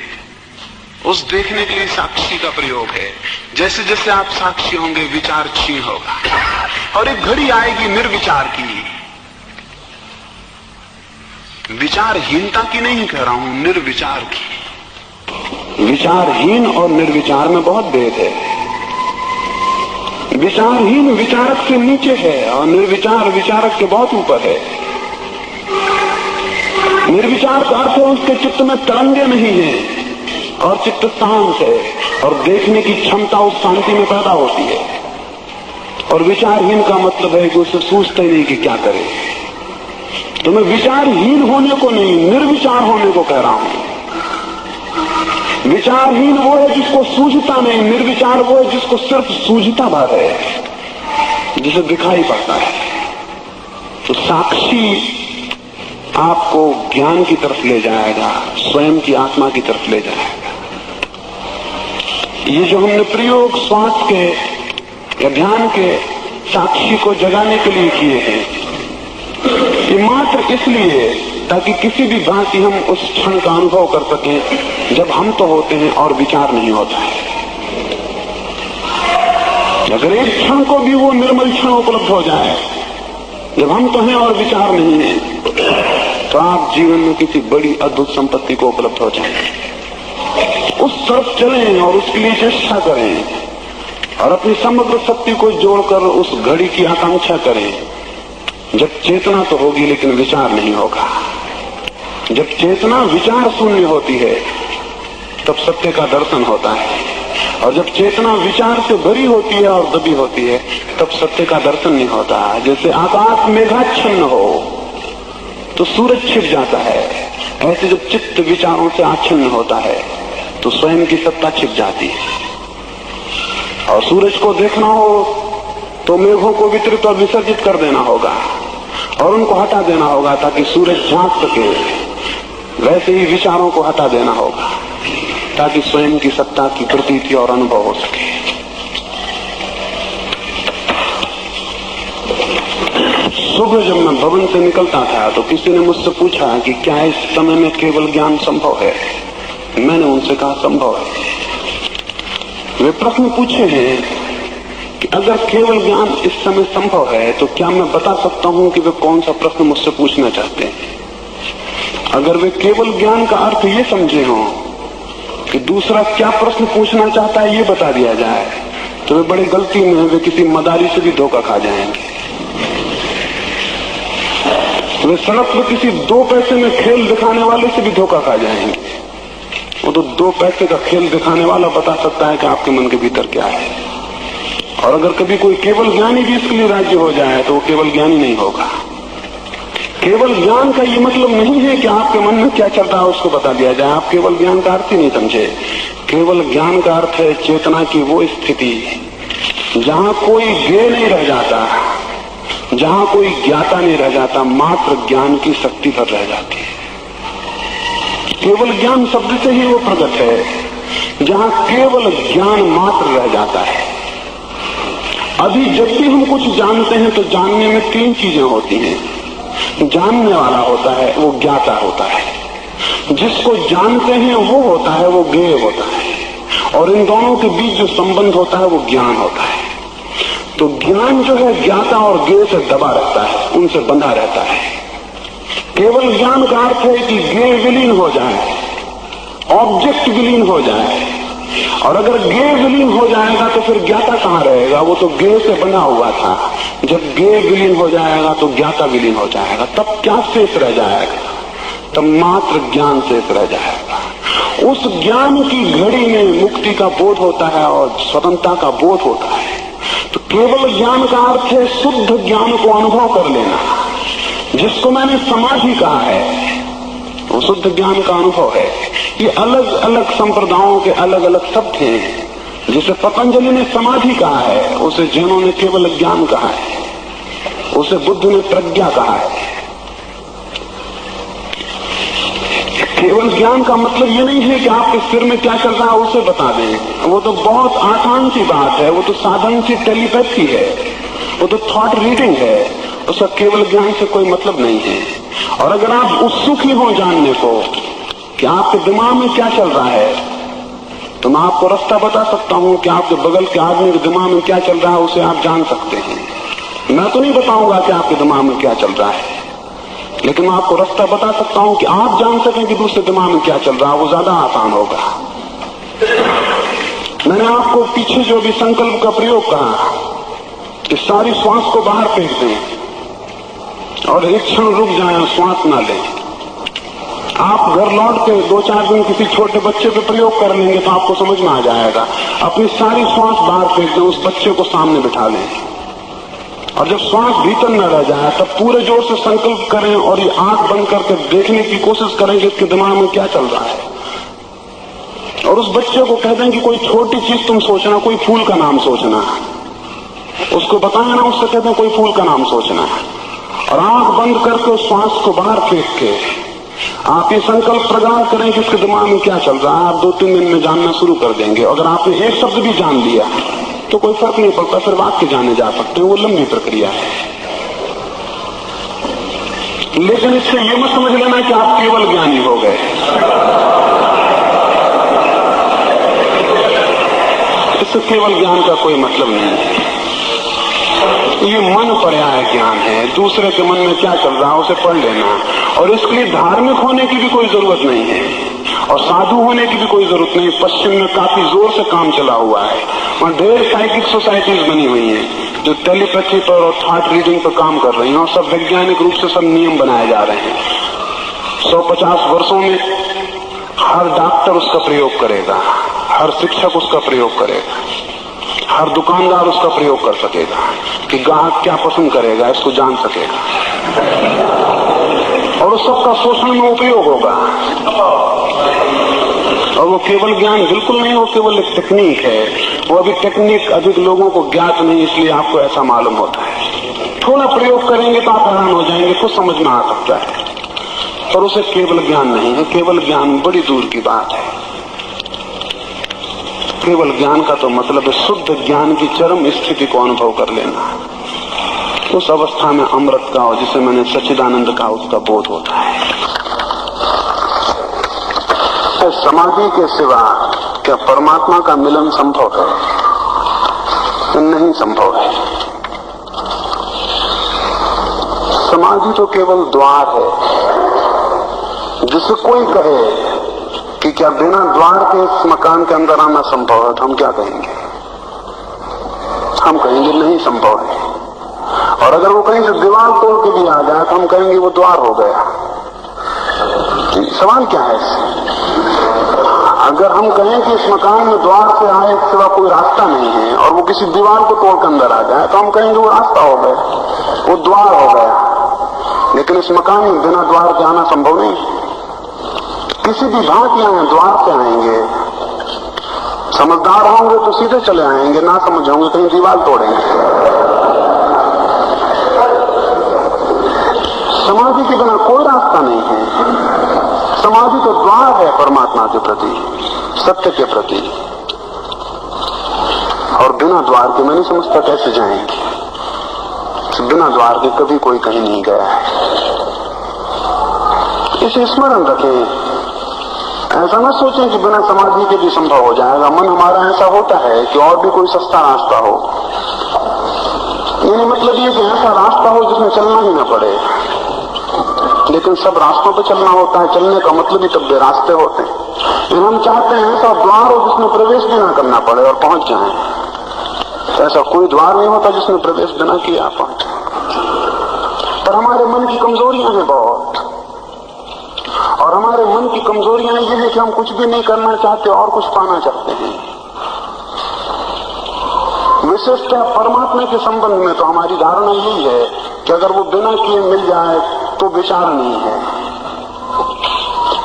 उस देखने के लिए साक्षी का प्रयोग है। जैसे जैसे आप साक्षी होंगे विचार क्षीण होगा और एक घड़ी आएगी निर्विचार की। विचारहीनता की नहीं कह रहा हूं, निर्विचार की। विचारहीन और निर्विचार में बहुत भेद है। विचारहीन विचारक से नीचे है और निर्विचार विचारक के बहुत ऊपर है। निर्विचार का अर्थ है उसके चित्त में तरंगे नहीं है और चित्त शांत है और देखने की क्षमता उस शांति में पैदा होती है। और विचारहीन का मतलब है कि उसे सोचते नहीं कि क्या करे। तो मैं विचारहीन होने को नहीं, निर्विचार होने को कह रहा हूं। विचारहीन वो है जिसको सूझता नहीं, निर्विचार वो है जिसको सिर्फ सूझता भर है, जिसे दिखाई पड़ता है। तो साक्षी आपको ज्ञान की तरफ ले जाएगा, स्वयं की आत्मा की तरफ ले जाएगा। ये जो हमने प्रयोग श्वास के या ध्यान के साक्षी को जगाने के लिए किए हैं, ये मात्र इसलिए ताकि किसी भी भांति हम उस क्षण का अनुभव कर सकें जब हम तो होते हैं और विचार नहीं होता है। अगर एक क्षण को भी वो निर्मल क्षण उपलब्ध हो जाए जब हम तो हैं और विचार नहीं है, तो आप जीवन में किसी बड़ी अद्भुत संपत्ति को उपलब्ध हो जाएंगे। उस तरफ चलें और उसके लिए चेष्टा करें और अपनी समग्र शक्ति को जोड़कर उस घड़ी की आकांक्षा करें जब चेतना तो होगी लेकिन विचार नहीं होगा। जब चेतना विचार शून्य होती है तब सत्य का दर्शन होता है, और जब चेतना विचार से भरी होती है और दबी होती है तब सत्य का दर्शन नहीं होता। जैसे आकाश मेघाच्छन्न हो तो सूरज छिप जाता है, ऐसे जब चित्त विचारों से आच्छन्न होता है तो स्वयं की सत्ता छिप जाती है। और सूरज को देखना हो तो मेघों को वितरित और विसर्जित कर देना होगा और उनको हटा देना होगा ताकि सूरज झांक सके। वैसे ही विचारों को हटा देना होगा ताकि स्वयं की सत्ता की प्रतीति और अनुभव हो सके। सुबह जब मैं भवन से निकलता था तो किसी ने मुझसे पूछा कि क्या इस समय में केवल ज्ञान संभव है। मैंने उनसे कहा संभव है। वे प्रश्न पूछे हैं कि अगर केवल ज्ञान इस समय संभव है तो क्या मैं बता सकता हूं कि वे कौन सा प्रश्न मुझसे पूछना चाहते हैं। अगर वे केवल ज्ञान का अर्थ ये समझे हों कि दूसरा क्या प्रश्न पूछना चाहता है ये बता दिया जाए तो वे बड़ी गलती में वे किसी मदारी से भी धोखा खा जाएंगे। वे सड़क पर किसी 2 पैसे में खेल दिखाने वाले से भी धोखा खा जाएंगे। वो तो 2 पैसे का खेल दिखाने वाला बता सकता है कि आपके मन के भीतर क्या है। और अगर कभी कोई केवल ज्ञानी भी इसके लिए राज्य हो जाए तो वो केवल ज्ञानी नहीं होगा। केवल ज्ञान का ये मतलब नहीं है कि आपके मन में क्या चल रहा है उसको बता दिया जाए। आप केवल ज्ञान का अर्थ ही नहीं समझे। केवल ज्ञान का अर्थ है चेतना की वो स्थिति जहां कोई ज्ञेय नहीं रह जाता, जहां कोई ज्ञाता नहीं रह जाता, मात्र ज्ञान की शक्ति पर रह जाती है। केवल ज्ञान शब्द से ही वो प्रकट है जहां केवल ज्ञान मात्र रह जाता है। अभी जब भी हम कुछ जानते हैं तो जानने में 3 चीजें होती हैं। जानने वाला होता है, वो ज्ञाता होता है। जिसको जानते हैं वो होता है, वो ज्ञेय होता है। और इन दोनों के बीच जो संबंध होता है वो ज्ञान होता है। तो ज्ञान जो है ज्ञाता और ज्ञेय से दबा रहता है, उनसे बंधा रहता है। केवल ज्ञान का अर्थ है कि ज्ञेय विलीन हो जाए, ऑब्जेक्ट विलीन हो जाए। और अगर ज्ञेय विलीन हो जाएगा तो फिर ज्ञाता कहाँ रहेगा। वो तो ज्ञेय से बना हुआ था। जब ज्ञेय विलीन हो जाएगा तो ज्ञाता विलीन हो जाएगा। तब क्या शेष रह जाएगा? तब मात्र ज्ञान शेष रह जाएगा। उस ज्ञान की घड़ी में मुक्ति का बोध होता है और स्वतंत्रता का बोध होता है। तो केवल ज्ञान का अर्थ है शुद्ध ज्ञान को अनुभव कर लेना, जिसको मैंने समाधि कहा है, वो शुद्ध ज्ञान का अनुभव है। ये अलग अलग संप्रदायों के अलग अलग शब्द हैं। जिसे पतंजलि ने समाधि कहा है, उसे जैनों ने केवल ज्ञान कहा है, उसे बुद्ध ने प्रज्ञा कहा है। केवल ज्ञान का मतलब ये नहीं है कि आपके सिर में क्या चल रहा है उसे बता दें, वो तो बहुत आसान सी बात है, वो तो साधारण सी टेलीपैथी है, वो तो थॉट रीडिंग है, उसका केवल ज्ञान से कोई मतलब नहीं है। और अगर आप उत्सुक ही हो जानने को कि आपके दिमाग में क्या चल रहा है, तो मैं आपको रास्ता बता सकता हूं कि आपके बगल के आदमी के दिमाग में क्या चल रहा है, उसे आप जान सकते हैं। मैं तो नहीं बताऊंगा कि आपके दिमाग में क्या चल रहा है, लेकिन मैं आपको रास्ता बता सकता हूं कि आप जान सकें कि दूसरे दिमाग में क्या चल रहा है, वो ज्यादा आसान होगा। मैंने आपको पीछे जो भी संकल्प का प्रयोग कहा कि सारी श्वास को बाहर फेंक दें और एक क्षण रुक जाएं, श्वास ना लें। आप घर लौट के 2-4 दिन किसी छोटे बच्चे पे प्रयोग कर लेंगे तो आपको समझ में आ जाएगा। अपनी सारी श्वास बाहर फेंक दें, उस बच्चे को सामने बिठा लें, और जब श्वास भीतर न रह जाए तब पूरे जोर से संकल्प करें और ये आंख बंद करके देखने की कोशिश करें कि इसके दिमाग में क्या चल रहा है। और उस बच्चे को कह दें कि कोई छोटी चीज तुम सोचना, कोई फूल का नाम सोचना, उसको बताया ना, उससे कहते हैं कोई फूल का नाम सोचना है, और आंख बंद करके उस श्वास को बाहर फेंक के आप ये संकल्प प्रगाढ़ करें कि इसके दिमाग में क्या चल रहा है। आप 2-3 दिन में जानना शुरू कर देंगे। अगर आपने एक शब्द भी जान लिया तो कोई फर्क नहीं पड़ता, फिर वाक्य जाने जा सकते हैं, वो लंबी प्रक्रिया है। लेकिन इससे ये मत समझ लेना कि आप केवल ज्ञानी हो गए। इससे केवल ज्ञान का कोई मतलब नहीं है। ये मन पर्याय ज्ञान है, दूसरे के मन में क्या चल रहा है उसे पढ़ लेना, और इसके लिए धार्मिक होने की भी कोई जरूरत नहीं है और साधु होने की भी कोई जरूरत नहीं। पश्चिम में काफी जोर से काम चला हुआ है, वहां ढेर साइकिक सोसाइटीज बनी हुई हैं जो टेलीपैथी पर और थॉट रीडिंग पर काम कर रही हैं, और सब वैज्ञानिक रूप से सब नियम बनाए जा रहे हैं। 150 वर्षों में हर डॉक्टर उसका प्रयोग करेगा, हर शिक्षक उसका प्रयोग करेगा, हर दुकानदार उसका प्रयोग कर सकेगा कि ग्राहक क्या पसंद करेगा, इसको जान सकेगा, और उस सबका शोषण में उपयोग होगा। और वो केवल ज्ञान बिल्कुल नहीं, वो केवल एक टेक्निक है। वो अभी टेक्निक अधिक लोगों को ज्ञात नहीं, इसलिए आपको ऐसा मालूम होता है। थोड़ा प्रयोग करेंगे तो आप हैरान हो जाएंगे, कुछ समझ में आ सकता है, पर उसे केवल ज्ञान नहीं है। केवल ज्ञान बड़ी दूर की बात है। केवल ज्ञान का तो मतलब है शुद्ध ज्ञान की चरम स्थिति को अनुभव कर लेना। उस अवस्था में अमृत का, और जिसे मैंने सच्चिदानंद कहा, उसका बोध होता है। समाधि के सिवा क्या परमात्मा का मिलन संभव है? नहीं संभव है। समाधि तो केवल द्वार है। जिसे कोई कहे कि क्या बिना द्वार के इस मकान के अंदर आना संभव है, तो हम क्या कहेंगे? हम कहेंगे नहीं संभव है। और अगर वो कहीं से दीवार तोड़ के भी आ जाए तो हम कहेंगे वो द्वार हो गया। सवाल क्या है इससे? अगर हम कहें कि इस मकान में द्वार से आए के सिवा कोई रास्ता नहीं है, और वो किसी दीवार को तोड़ कर अंदर आ जाए, तो हम कहेंगे वो रास्ता हो गया, वो द्वार हो गया। लेकिन इस मकान में बिना द्वार के आना संभव नहीं है। किसी भी भांति आए द्वार से आएंगे, समझदार होंगे तो सीधे चले आएंगे, ना समझ होंगे कहीं दीवार तोड़ेंगे। समाधि के बिना कोई रास्ता नहीं है। समाधि तो द्वार है परमात्मा के प्रति, सत्य के प्रति, और बिना द्वार के मैं नहीं समझता कैसे जाएंगे। बिना द्वार के कभी कोई कहीं नहीं गया है। इसे स्मरण रखें। ऐसा न सोचें कि बिना समाधि के भी संभव हो जाएगा। मन हमारा ऐसा होता है कि और भी कोई सस्ता रास्ता हो। ये मतलब ये कि ऐसा रास्ता हो जिसमें चलना ही न पड़े। लेकिन सब रास्तों पे चलना होता है, चलने का मतलब ही तब भी रास्ते होते हैं। लेकिन हम चाहते हैं ऐसा द्वार हो जिसमें प्रवेश भी ना करना पड़े और पहुंच जाएं। तो ऐसा कोई द्वार नहीं होता जिसमें प्रवेश बिना किए आप पहुंचे। पर हमारे मन की कमजोरियां हैं बहुत, और हमारे मन की कमजोरियां ये है कि हम कुछ भी नहीं करना चाहते और कुछ पाना चाहते हैं। विशेषतः परमात्मा के संबंध में तो हमारी धारणा यही है कि अगर वो बिना किए मिल जाए तो विचार नहीं है।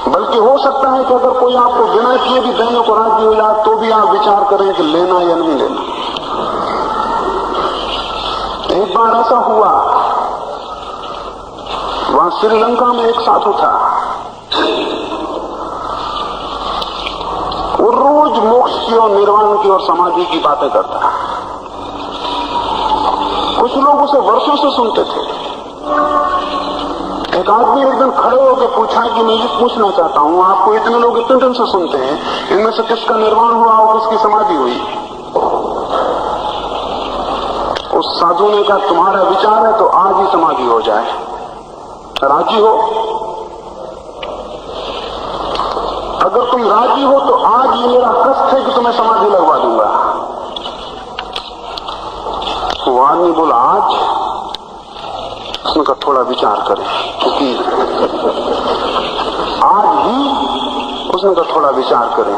बल्कि हो सकता है कि अगर कोई आपको बिना किए भी देने को राजी हो जाए तो भी आप विचार करें कि लेना या नहीं लेना। एक बार ऐसा हुआ, वहां श्रीलंका में एक साधु था, वो रोज मोक्ष की और निर्वाण की और समाधि की बातें करता। कुछ लोग उसे वर्षों से सुनते थे। एक आदमी एक दिन खड़े होकर पूछा कि मैं ये पूछना चाहता हूं, आपको इतने लोग इतने दिन से सुनते हैं, इनमें से किसका निर्वाण हुआ और किसकी समाधि हुई? उस साधु ने कहा, तुम्हारा विचार है तो आज ही समाधि हो जाए, राजी हो? अगर तुम राजी हो तो आज ये मेरा कष्ट है कि तुम्हें समाधि लगवा दूंगा। वो आदमी बोला, आज? उसने कहा थोड़ा विचार करें, क्योंकि आज ही? उसने कहा थोड़ा विचार करें,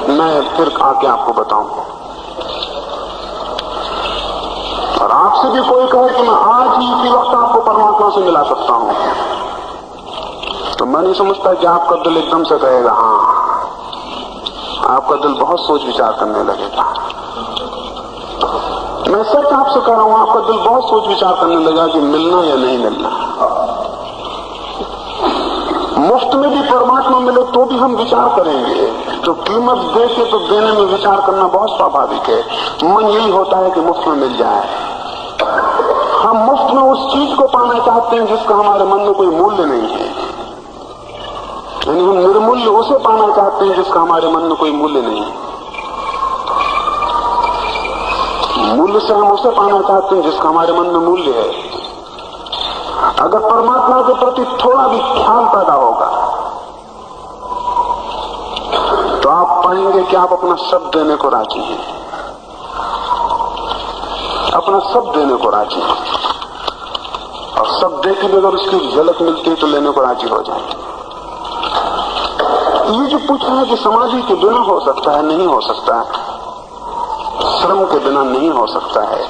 मैं फिर आके आपको बताऊं। और आपसे भी कोई कहे कि मैं आज ही इसी वक्त आपको परमात्मा से मिला सकता हूं, तो मैं नहीं समझता कि आपका दिल एकदम से कहेगा हाँ। आपका दिल बहुत सोच विचार करने लगेगा। मैं सच आपसे कह रहा हूं, आपका दिल बहुत सोच विचार करने लगा कि मिलना या नहीं मिलना। मुफ्त में भी परमात्मा मिले तो भी हम विचार करेंगे, तो कीमत दे के तो देने में विचार करना बहुत स्वाभाविक है। मन यही होता है कि मुफ्त में मिल जाए। हम मुफ्त में उस चीज को पाना चाहते हैं जिसका हमारे मन में कोई मूल्य नहीं है, यानी हम निर्मूल्य उसे पाना चाहते हैं जिसका हमारे मन में कोई मूल्य नहीं है। मूल्य से हम उसे पाना चाहते हैं जिसका हमारे मन में मूल्य है। अगर परमात्मा के प्रति थोड़ा भी ख्याल पैदा होगा तो आप पाएंगे कि आप अपना सब देने को राजी हैं, अपना सब देने को राजी हैं, और सब दे के अगर उसकी झलक मिलती है तो लेने को राजी हो जाए। ये जो पूछा है कि समाधि के बिना हो सकता है, नहीं हो सकता है, श्रम के बिना नहीं हो सकता है,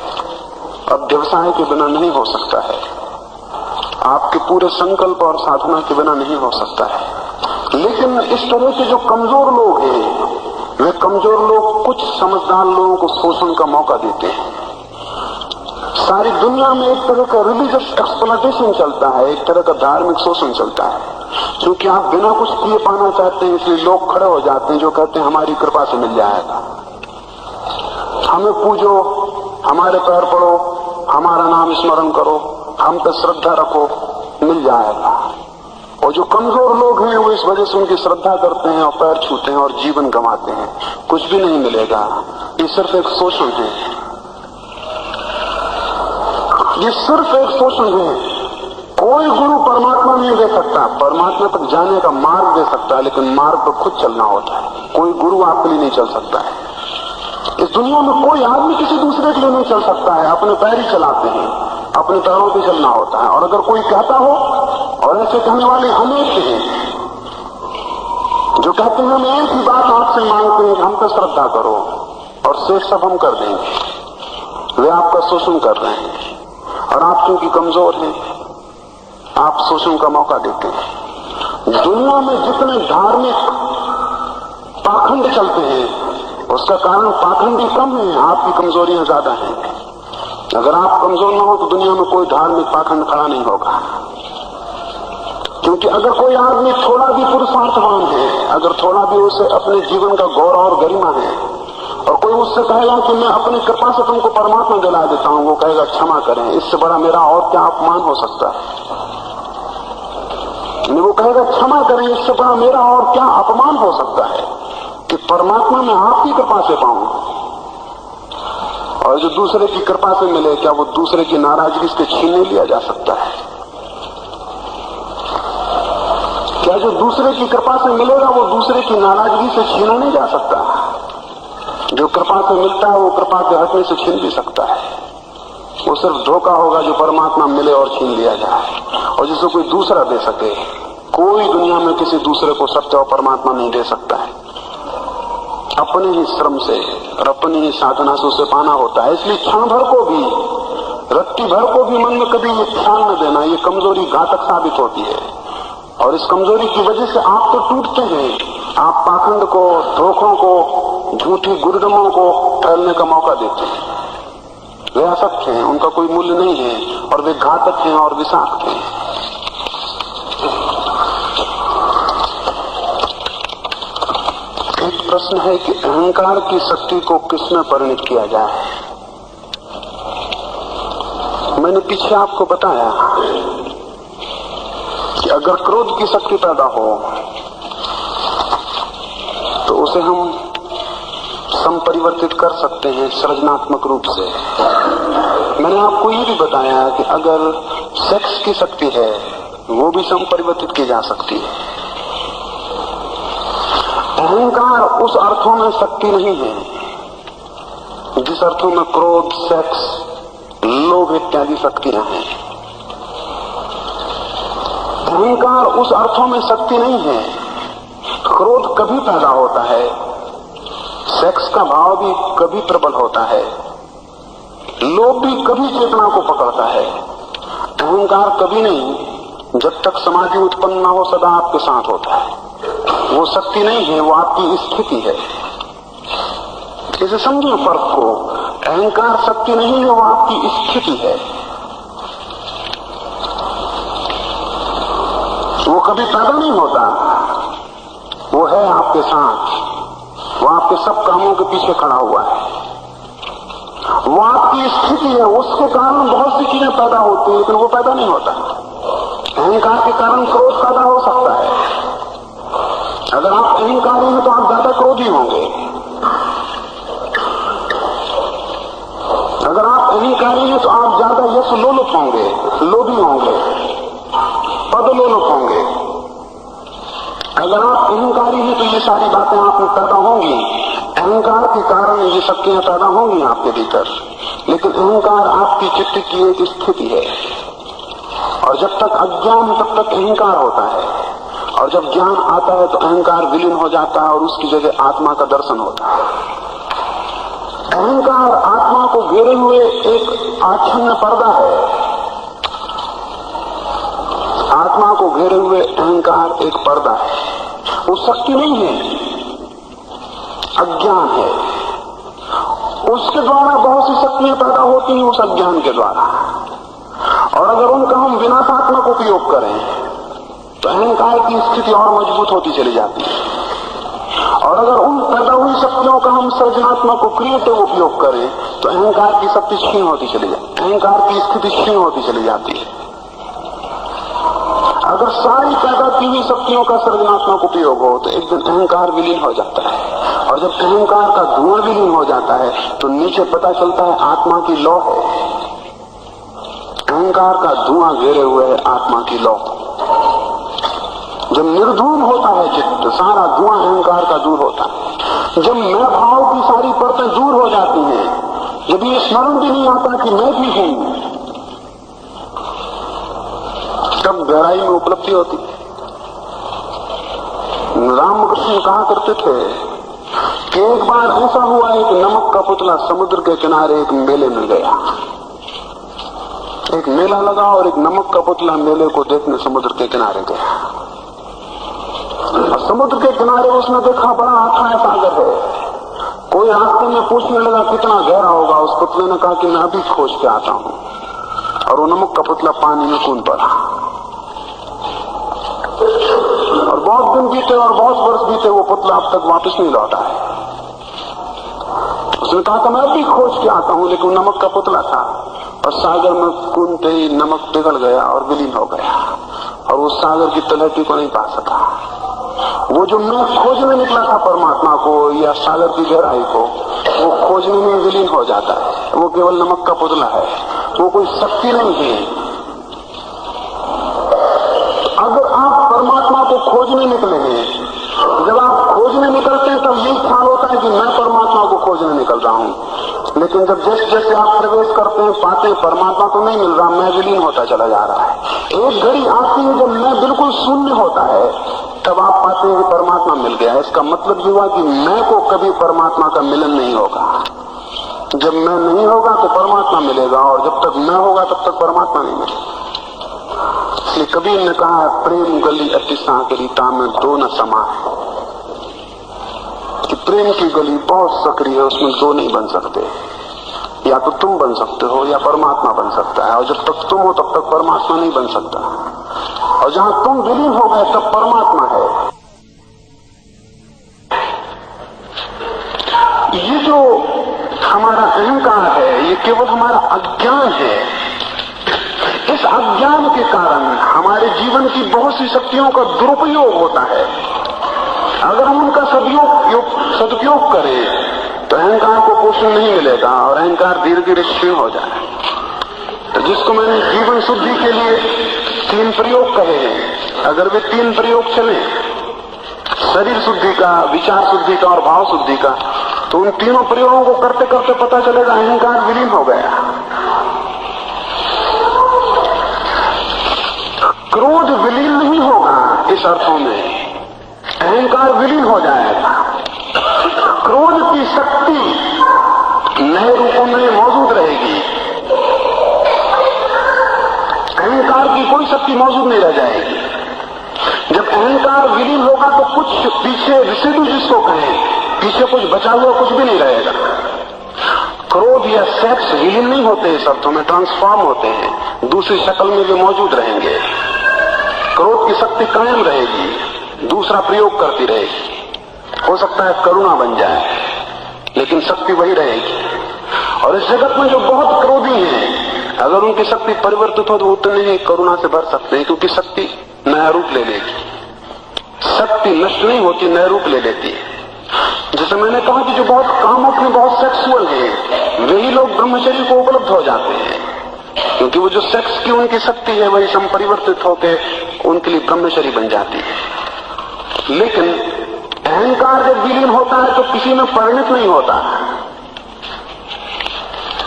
अध्यवसाय के बिना नहीं हो सकता है, आपके पूरे संकल्प और साधना के बिना नहीं हो सकता है। लेकिन इस तरह के जो कमजोर लोग हैं, वे कमजोर लोग कुछ समझदार लोगों को शोषण का मौका देते हैं। सारी दुनिया में एक तरह का रिलीजियस एक्सप्लॉयटेशन चलता है, एक तरह का धार्मिक शोषण चलता है। क्योंकि आप बिना कुछ किए पाना चाहते हैं, इसलिए लोग खड़े हो जाते हैं जो कहते हैं हमारी कृपा से मिल जाएगा, हमें पूजो, हमारे पैर पड़ो, हमारा नाम स्मरण करो, हम पे श्रद्धा रखो, मिल जाएगा। और जो कमजोर लोग हैं वो इस वजह से उनकी श्रद्धा करते हैं और पैर छूते हैं और जीवन गंवाते हैं, कुछ भी नहीं मिलेगा। ये सिर्फ एक शोषण है, ये सिर्फ एक शोषण है। कोई गुरु परमात्मा नहीं दे सकता, परमात्मा तक जाने का मार्ग दे सकता है, लेकिन मार्ग पर खुद चलना होता है। कोई गुरु आपके लिए नहीं चल सकता है। इस दुनिया में कोई आदमी किसी दूसरे के लिए नहीं चल सकता है, अपने पैर ही चलाते हैं, अपने पैरों पे चलना होता है। और अगर कोई कहता हो, और ऐसे कहने वाले अनेक हैं जो कहते हैं हम एक ही बात आपसे मांगते हैं कि हम पे श्रद्धा करो और शेष सब हम कर देंगे, वे आपका शोषण कर रहे हैं। और आप क्योंकि कमजोर हैं, आप शोषण का मौका देते हैं। दुनिया में जितने धार्मिक पाखंड चलते हैं उसका कारण पाखंडी कम है, आपकी कमजोरियां ज्यादा हैं। अगर आप कमजोर न हो तो दुनिया में कोई धार्मिक पाखंड खड़ा नहीं होगा। क्योंकि अगर कोई आदमी थोड़ा भी पुरुषार्थवान है, अगर थोड़ा भी उसे अपने जीवन का गौरव और गरिमा है, और कोई उससे कहेगा कि मैं अपनी कृपा से तुमको परमात्मा दिला देता हूं, वो कहेगा क्षमा करें, इससे बड़ा मेरा और क्या अपमान हो सकता है। वो कहेगा क्षमा करें, इससे बड़ा मेरा और क्या अपमान हो सकता है कि परमात्मा में आपकी कृपा से पाऊं। और जो दूसरे की कृपा से मिले, क्या वो दूसरे की नाराजगी से छीन लिया जा सकता है? क्या जो दूसरे की कृपा से मिलेगा वो दूसरे की नाराजगी से छीना नहीं जा सकता? जो कृपा से मिलता है वो कृपा के हटने से छीन भी सकता है। वो सिर्फ धोखा होगा जो परमात्मा मिले और छीन लिया जाए, और जिसे कोई दूसरा दे सके। कोई दुनिया में किसी दूसरे को सत्य और परमात्मा नहीं दे सकता है। अपने ही श्रम से और अपनी ही साधना से उसे पाना होता है। इसलिए क्षण भर को भी, रत्ती भर को भी मन में कभी ये ख्याल न देना, ये कमजोरी घातक साबित होती है। और इस कमजोरी की वजह से आप तो टूटते हैं, आप पाखंड को, धोखों को, झूठी गुरदमों को फैलने का मौका देते हैं। वे असत्य हैं, उनका कोई मूल्य नहीं है और वे घातक हैं और विषाक्त हैं। एक प्रश्न है कि अहंकार की शक्ति को किसमें परिणत किया जाए। मैंने पीछे आपको बताया कि अगर क्रोध की शक्ति पैदा हो तो उसे हम संपरिवर्तित कर सकते हैं सृजनात्मक रूप से। मैंने आपको ये भी बताया कि अगर सेक्स की शक्ति है वो भी संपरिवर्तित की जा सकती है। अहंकार उस अर्थों में शक्ति नहीं है जिस अर्थों में क्रोध, सेक्स, लोभ इत्यादि शक्तियां हैं। अहंकार उस अर्थों में शक्ति नहीं है। क्रोध कभी पैदा होता है, सेक्स का भाव भी कभी प्रबल होता है, लोभ भी कभी चेतना को पकड़ता है। अहंकार कभी नहीं, जब तक समाधि उत्पन्न न हो सदा आपके साथ होता है। वो शक्ति नहीं है, वो आपकी स्थिति है। इसे समझो फर्क को। अहंकार शक्ति नहीं है, वो आपकी स्थिति है। वो कभी पैदा नहीं होता, वो है आपके साथ, वो आपके सब कामों के पीछे खड़ा हुआ है। वो आपकी स्थिति है, उसके कारण बहुत सी चीजें पैदा होती हैं, लेकिन वो पैदा नहीं होता। अहंकार के कारण क्रोध पैदा हो सकता है। अगर आप अहंकारी हैं तो आप ज्यादा क्रोधी होंगे। अगर आप अहंकारी हैं तो आप ज्यादा यश लोलुप होंगे, लोभी होंगे, पद लोलुप होंगे। अगर आप अहंकारी हैं तो ये सारी बातें आप में पैदा होंगी। अहंकार के कारण ये शक्तियां पैदा होंगी आपके भीतर, लेकिन अहंकार आपकी चित्त की एक स्थिति है। और जब तक अज्ञान तब तक अहंकार होता है, और जब ज्ञान आता है तो अहंकार विलीन हो जाता है और उसकी जगह आत्मा का दर्शन होता है। अहंकार आत्मा को घेरे हुए एक आच्छन्न पर्दा है। आत्मा को घेरे हुए अहंकार एक पर्दा है। वो शक्ति नहीं है, अज्ञान है। उसके द्वारा बहुत सी शक्तियां पैदा होती हैं, उस अज्ञान के द्वारा। और अगर उनका हम विनाशात्मक उपयोग करें तो अहंकार की स्थिति और मजबूत होती चली जाती है। और अगर उन पैदा हुई शक्तियों का हम सृजनात्मक क्रिएटिव उपयोग करें तो अहंकार की शक्ति क्षीण होती चली जाती है, अहंकार की स्थिति क्षीण होती चली जाती है। अगर सारी पैदा की हुई शक्तियों का सृजनात्मक उपयोग हो तो एक दिन अहंकार विलीन हो जाता है। और जब अहंकार का धुआं विलीन हो जाता है तो नीचे पता चलता है आत्मा की लौ है। अहंकार का धुआं घेरे हुए है आत्मा की लौ। जब निर्धूम होता है चित्त, सारा धुआं अहंकार का दूर होता है। जब मैं भाव की सारी परतें दूर हो जाती हैं, जब ये स्मरण भी नहीं आता कि मैं भी हूं, तब गहराई में उपलब्धि होती। रामकृष्ण कहा करते थे कि एक बार ऐसा हुआ एक नमक का पुतला समुद्र के किनारे एक मेले में गया। एक मेला लगा और एक नमक का पुतला मेले को देखने समुद्र के किनारे गया। और समुद्र के किनारे उसने देखा बड़ा अथाह सागर है। कोई रास्ते में पूछने लगा कितना गहरा होगा। उस पुतले ने कहा कि मैं अभी खोज के आता हूं। और वो नमक का पुतला पानी में कूद पड़ा। और बहुत दिन बीते और बहुत वर्ष बीते, वो पुतला अब तक वापस नहीं लौटा है। उसने कहा कि मैं अभी खोज के आता हूं, लेकिन नमक का पुतला था। और सागर में कूदते ही नमक पिघल गया और विलीन हो गया, और वो सागर की तलहटी को नहीं पा सका। वो जो मैं खोजने निकला था परमात्मा को या सागर की गहराई को, वो खोजने में विलीन हो जाता है। वो केवल नमक का पुतला है, वो कोई शक्ति नहीं है। अगर आप परमात्मा को खोजने निकले हैं, जब आप खोजने निकलते हैं तब यही ख्याल होता है कि मैं परमात्मा को खोजने निकल रहा हूं। लेकिन जब जैसे जैसे आप प्रवेश करते हैं पाते हैं परमात्मा को नहीं मिल रहा, मैं विलीन होता चला जा रहा है। एक घड़ी आती है जब मैं बिल्कुल शून्य होता है, तब आप पाते हैं कि परमात्मा मिल गया, इसका मतलब ये हुआ कि मैं को कभी परमात्मा का मिलन नहीं होगा। जब मैं नहीं होगा तो परमात्मा मिलेगा, और जब तक मैं होगा तब तक परमात्मा नहीं मिलेगा। इसलिए कबीर ने कहा है, प्रेम गली अति सांकरी तामे दो न समा है, कि प्रेम की गली बहुत सकरी है, उसमें दो नहीं बन सकते। या तो तुम बन सकते हो या परमात्मा बन सकता है, और जब तक तुम हो तब तक परमात्मा नहीं बन सकता। और जहां तुम विलीन हो गए तब परमात्मा है। ये जो हमारा अहंकार है, ये केवल हमारा अज्ञान है। इस अज्ञान के कारण हमारे जीवन की बहुत सी शक्तियों का दुरुपयोग होता है। अगर हम उनका सदुपयोग करें तो अहंकार को पोषण नहीं मिलेगा और अहंकार धीरे धीरे क्षीण हो जाए। तो जिसको मैंने जीवन शुद्धि के लिए 3 प्रयोग कहे हैं, अगर वे 3 प्रयोग चले, शरीर शुद्धि का, विचार शुद्धि का और भाव शुद्धि का, तो उन तीनों प्रयोगों को करते करते पता चलेगा अहंकार विलीन हो गया। क्रोध विलीन नहीं होगा इस अर्थों में, अहंकार विलीन हो जाएगा। क्रोध की शक्ति नए रूपों में मौजूद रहेगी, अहंकार की कोई शक्ति मौजूद नहीं रह जाएगी। जब अहंकार विलीन होगा तो कुछ पीछे रिसिड्यू जिसको कहें, पीछे कुछ बचा हुआ कुछ भी नहीं रहेगा। क्रोध या सेक्स विलीन नहीं होते इस अर्थों में, ट्रांसफॉर्म होते हैं, दूसरी शक्ल में वे मौजूद रहेंगे। क्रोध की शक्ति कायम रहेगी, दूसरा प्रयोग करती रहेगी। हो सकता है करुणा बन जाए, लेकिन शक्ति वही रहेगी। और इस जगत में जो बहुत क्रोधी हैं, अगर उनकी शक्ति परिवर्तित हो तो उतने ही करुणा से भर सकते हैं, क्योंकि शक्ति नया रूप ले लेगी। शक्ति नष्ट नहीं होती, नया रूप ले लेती है। जैसे मैंने कहा कि जो बहुत कामुक हैं, बहुत सेक्सुअल हैं, वही लोग ब्रह्मचर्य को उपलब्ध हो जाते हैं, क्योंकि वो जो सेक्स की उनकी शक्ति है वही संपरिवर्तित होकर उनके लिए ब्रह्मचर्य बन जाती है। लेकिन अहंकार जब विलीन होता है तो किसी में परिणत नहीं होता,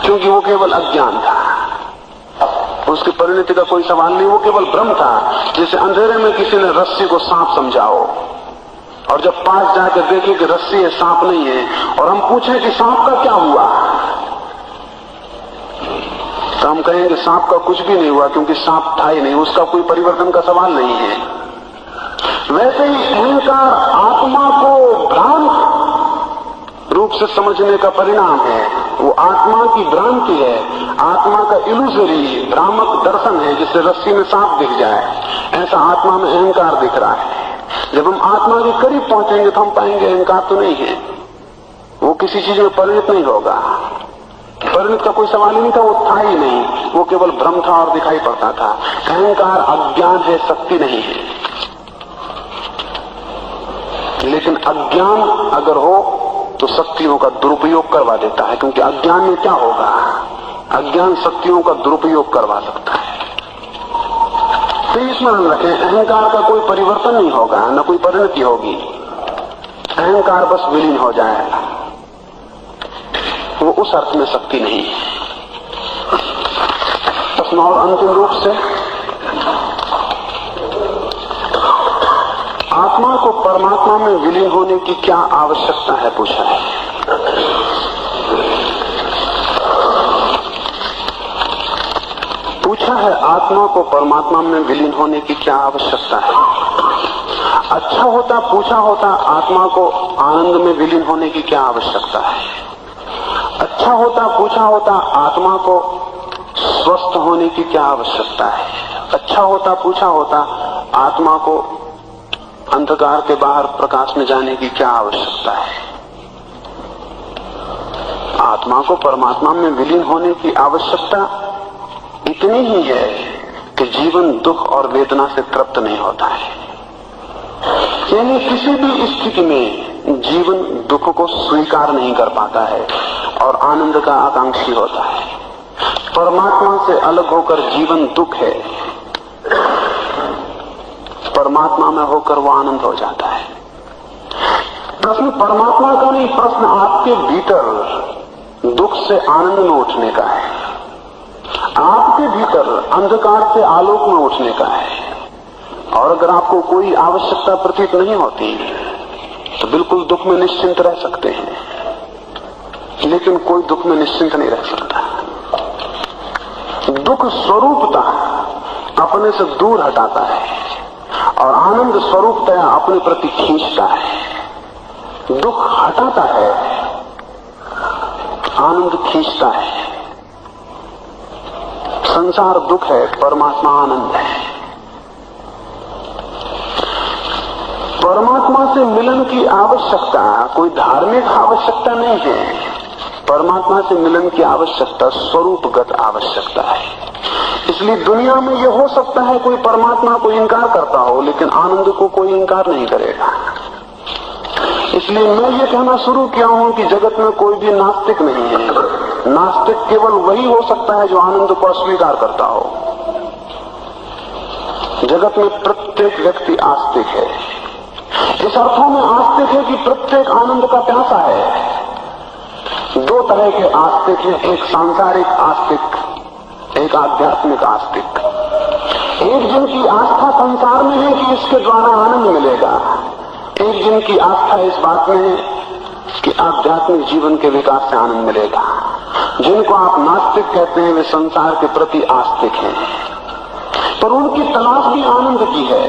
क्योंकि वो केवल अज्ञान था, उसकी परिणति का कोई सवाल नहीं, वो केवल भ्रम था। जैसे अंधेरे में किसी ने रस्सी को सांप समझाओ, और जब पास जाकर देखे कि रस्सी है, सांप नहीं है, और हम पूछें कि सांप का क्या हुआ, तो हम कहेंगे सांप का कुछ भी नहीं हुआ, क्योंकि सांप था ही नहीं, उसका कोई परिवर्तन का सवाल नहीं है। वैसे ही अहंकार आत्मा को भ्रांत रूप से समझने का परिणाम है। वो आत्मा की भ्रांति है, आत्मा का इल्यूजरी भ्रामक दर्शन है, जिससे रस्सी में सांप दिख जाए, ऐसा आत्मा में अहंकार दिख रहा है। जब हम आत्मा के करीब पहुंचेंगे तो हम पाएंगे अहंकार तो नहीं है, वो किसी चीज में परिणत नहीं होगा, परिणत का कोई सवाल ही नहीं था, वो था ही नहीं, वो केवल भ्रम था और दिखाई पड़ता था। अहंकार अज्ञान है, शक्ति नहीं है। लेकिन अज्ञान अगर हो तो शक्तियों का दुरुपयोग करवा देता है, क्योंकि अज्ञान में क्या होगा, अज्ञान शक्तियों का दुरुपयोग करवा सकता है। तो स्मरण रखें, अहंकार का कोई परिवर्तन नहीं होगा, न कोई परिणति होगी, अहंकार बस विलीन हो जाएगा, वो उस अर्थ में शक्ति नहीं है। प्रश्न और अंतिम रूप से, आत्मा को परमात्मा में विलीन होने की क्या आवश्यकता है, पूछा है। पूछा है आत्मा को परमात्मा में विलीन होने की क्या आवश्यकता है। अच्छा होता पूछा होता आत्मा को आनंद में विलीन होने की क्या आवश्यकता है। अच्छा होता पूछा होता आत्मा को स्वस्थ होने की क्या आवश्यकता है। अच्छा होता पूछा होता आत्मा को अंधकार के बाहर प्रकाश में जाने की क्या आवश्यकता है। आत्मा को परमात्मा में विलीन होने की आवश्यकता इतनी ही है कि जीवन दुख और वेदना से तृप्त नहीं होता है। यानी किसी भी स्थिति में जीवन दुख को स्वीकार नहीं कर पाता है और आनंद का आकांक्षी होता है। परमात्मा से अलग होकर जीवन दुख है, परमात्मा में होकर वो आनंद हो जाता है। प्रश्न परमात्मा का नहीं, प्रश्न आपके भीतर दुख से आनंद में उठने का है, आपके भीतर अंधकार से आलोक में उठने का है। और अगर आपको कोई आवश्यकता प्रतीत नहीं होती तो बिल्कुल दुख में निश्चिंत रह सकते हैं, लेकिन कोई दुख में निश्चिंत नहीं रह सकता। दुख स्वरूपता अपने से दूर हटाता है और आनंद स्वरूपतया अपने प्रति खींचता है। दुख हटाता है, आनंद खींचता है। संसार दुख है, परमात्मा आनंद है। परमात्मा से मिलन की आवश्यकता कोई धार्मिक आवश्यकता नहीं है। परमात्मा से मिलन की आवश्यकता स्वरूपगत आवश्यकता है। इसलिए दुनिया में यह हो सकता है कोई परमात्मा को इनकार करता हो, लेकिन आनंद को कोई इनकार नहीं करेगा। इसलिए मैं ये कहना शुरू किया हूं कि जगत में कोई भी नास्तिक नहीं है। नास्तिक केवल वही हो सकता है जो आनंद को अस्वीकार करता हो। जगत में प्रत्येक व्यक्ति आस्तिक है। इस अर्थों में आस्तिक है कि प्रत्येक आनंद का प्यासा है। दो तरह के आस्तिक हैं, एक सांसारिक आस्तिक, एक आध्यात्मिक आस्तिक। एक जिनकी आस्था संसार में है कि इसके द्वारा आनंद मिलेगा, एक जिनकी आस्था इस बात में है कि आध्यात्मिक जीवन के विकास से आनंद मिलेगा। जिनको आप नास्तिक कहते हैं वे संसार के प्रति आस्तिक हैं, पर उनकी तलाश भी आनंद की है।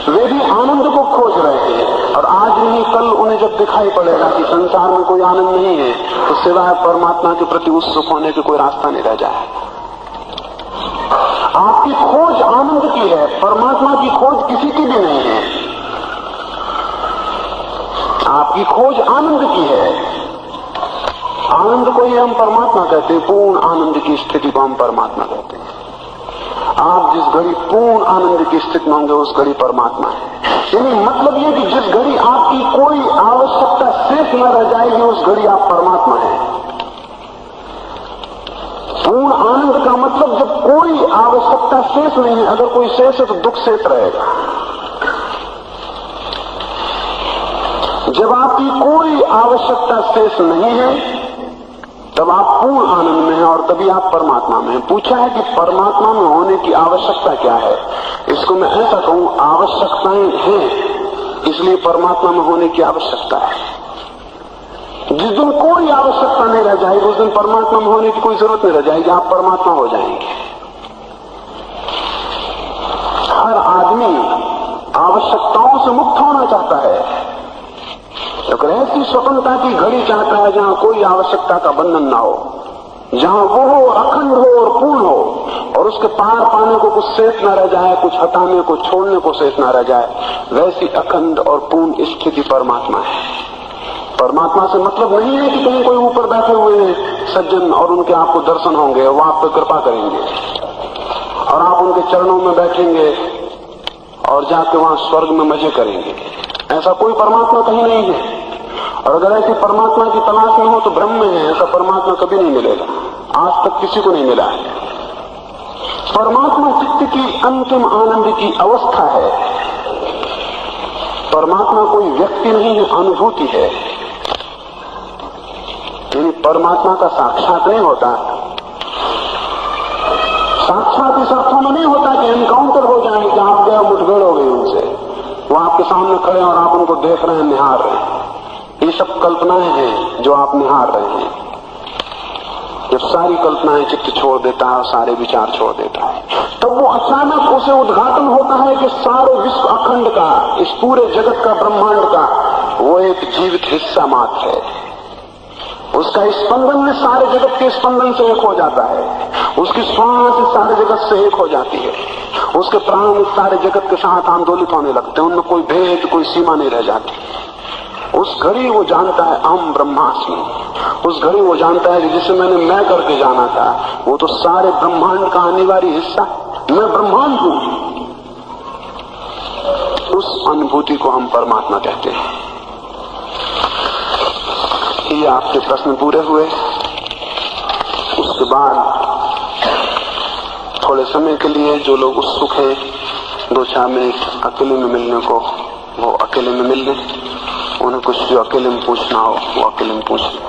वे भी आनंद को खोज रहे हैं और आज नहीं कल उन्हें जब दिखाई पड़ेगा कि संसार में कोई आनंद नहीं है तो सिवाय परमात्मा के प्रति उत्सुक होने की कोई रास्ता नहीं रह जाए। आपकी खोज आनंद की है, परमात्मा की खोज किसी की भी नहीं है। आपकी खोज आनंद की है। आनंद को ही हम परमात्मा कहते हैं, पूर्ण आनंद की स्थिति को हम परमात्मा कहते हैं। आप जिस घड़ी पूर्ण आनंद की स्थिति में होंगे उस घड़ी परमात्मा है। यानी मतलब ये कि जिस घड़ी आपकी कोई आवश्यकता शेष न रह जाएगी उस घड़ी आप परमात्मा है। पूर्ण आनंद का मतलब जब कोई आवश्यकता शेष नहीं है। अगर कोई शेष है तो दुख शेष रहेगा। जब आपकी कोई आवश्यकता शेष नहीं है तब आप पूर्ण आनंद में हैं और तभी आप परमात्मा में हैं। पूछा है कि परमात्मा में होने की आवश्यकता क्या है। इसको मैं ऐसा कहूं, आवश्यकताएं हैं इसलिए परमात्मा में होने की आवश्यकता है। जिस दिन कोई आवश्यकता नहीं रह जाएगी उस दिन परमात्मा में होने की कोई जरूरत नहीं रह जाएगी, आप परमात्मा हो जाएंगे। हर आदमी आवश्यकताओं से मुक्त होना चाहता है। अगर ऐसी स्वतंत्रता की घड़ी चाहता है जहां कोई आवश्यकता का बंधन ना हो, जहां वो हो, अखंड हो और पूर्ण हो और उसके पार पाने को कुछ शेष न रह जाए, कुछ हटाने को छोड़ने को शेष न रह जाए, वैसी अखंड और पूर्ण स्थिति परमात्मा है। परमात्मा से मतलब नहीं है कि कहीं कोई ऊपर बैठे हुए हैं सज्जन और उनके आपको दर्शन होंगे, वो आप पर कृपा करेंगे और आप उनके चरणों में बैठेंगे और जाके वहां स्वर्ग में मजे करेंगे। ऐसा कोई परमात्मा कहीं नहीं है। और अगर ऐसी परमात्मा की तलाश में हो तो ब्रह्म में है। ऐसा परमात्मा कभी नहीं मिलेगा, आज तक किसी को नहीं मिला है। परमात्मा चित्त की अंतिम आनंद की अवस्था है। परमात्मा कोई व्यक्ति नहीं है, अनुभूति है। यानी परमात्मा का साक्षात नहीं होता। साक्षात इस अर्थों में नहीं होता कि एनकाउंटर हो जाए कि आप गए मुठभेड़ हो गई उनसे, वो आपके सामने खड़े और आप उनको देख रहे हैं, निहार रहे हैं। ये सब कल्पनाएं हैं जो आप निहार रहे हैं। जब सारी कल्पनाएं चित्त छोड़ देता है और सारे विचार छोड़ देता है तब वो अचानक उसे उद्घाटन होता है कि सारे विश्व अखंड का, इस पूरे जगत का, ब्रह्मांड का वो एक जीवित हिस्सा मात्र है। उसका स्पंदन में सारे जगत के स्पंदन से एक हो जाता है। उसकी श्वास से सारे जगत से एक हो जाती है। उसके प्राण सारे जगत के साथ आंदोलित होने लगते हैं। उनमें कोई भेद, कोई सीमा नहीं रह जाती। उस घड़ी वो जानता है अहम ब्रह्मास्मि। उस घड़ी वो जानता है कि जिसे मैंने मैं करके जाना था वो तो सारे ब्रह्मांड का अनिवार्य हिस्सा, मैं ब्रह्मांड हूं। उस अनुभूति को हम परमात्मा कहते हैं। ये आपके प्रश्न पूरे हुए। उसके बाद थोड़े समय के लिए जो लोग उत्सुक हैं 2-4 मिनट अकेले में मिलने को, वो अकेले में मिल लें। उन्हें कुछ जो अकेले में पूछना हो वो अकेले में पूछ लें।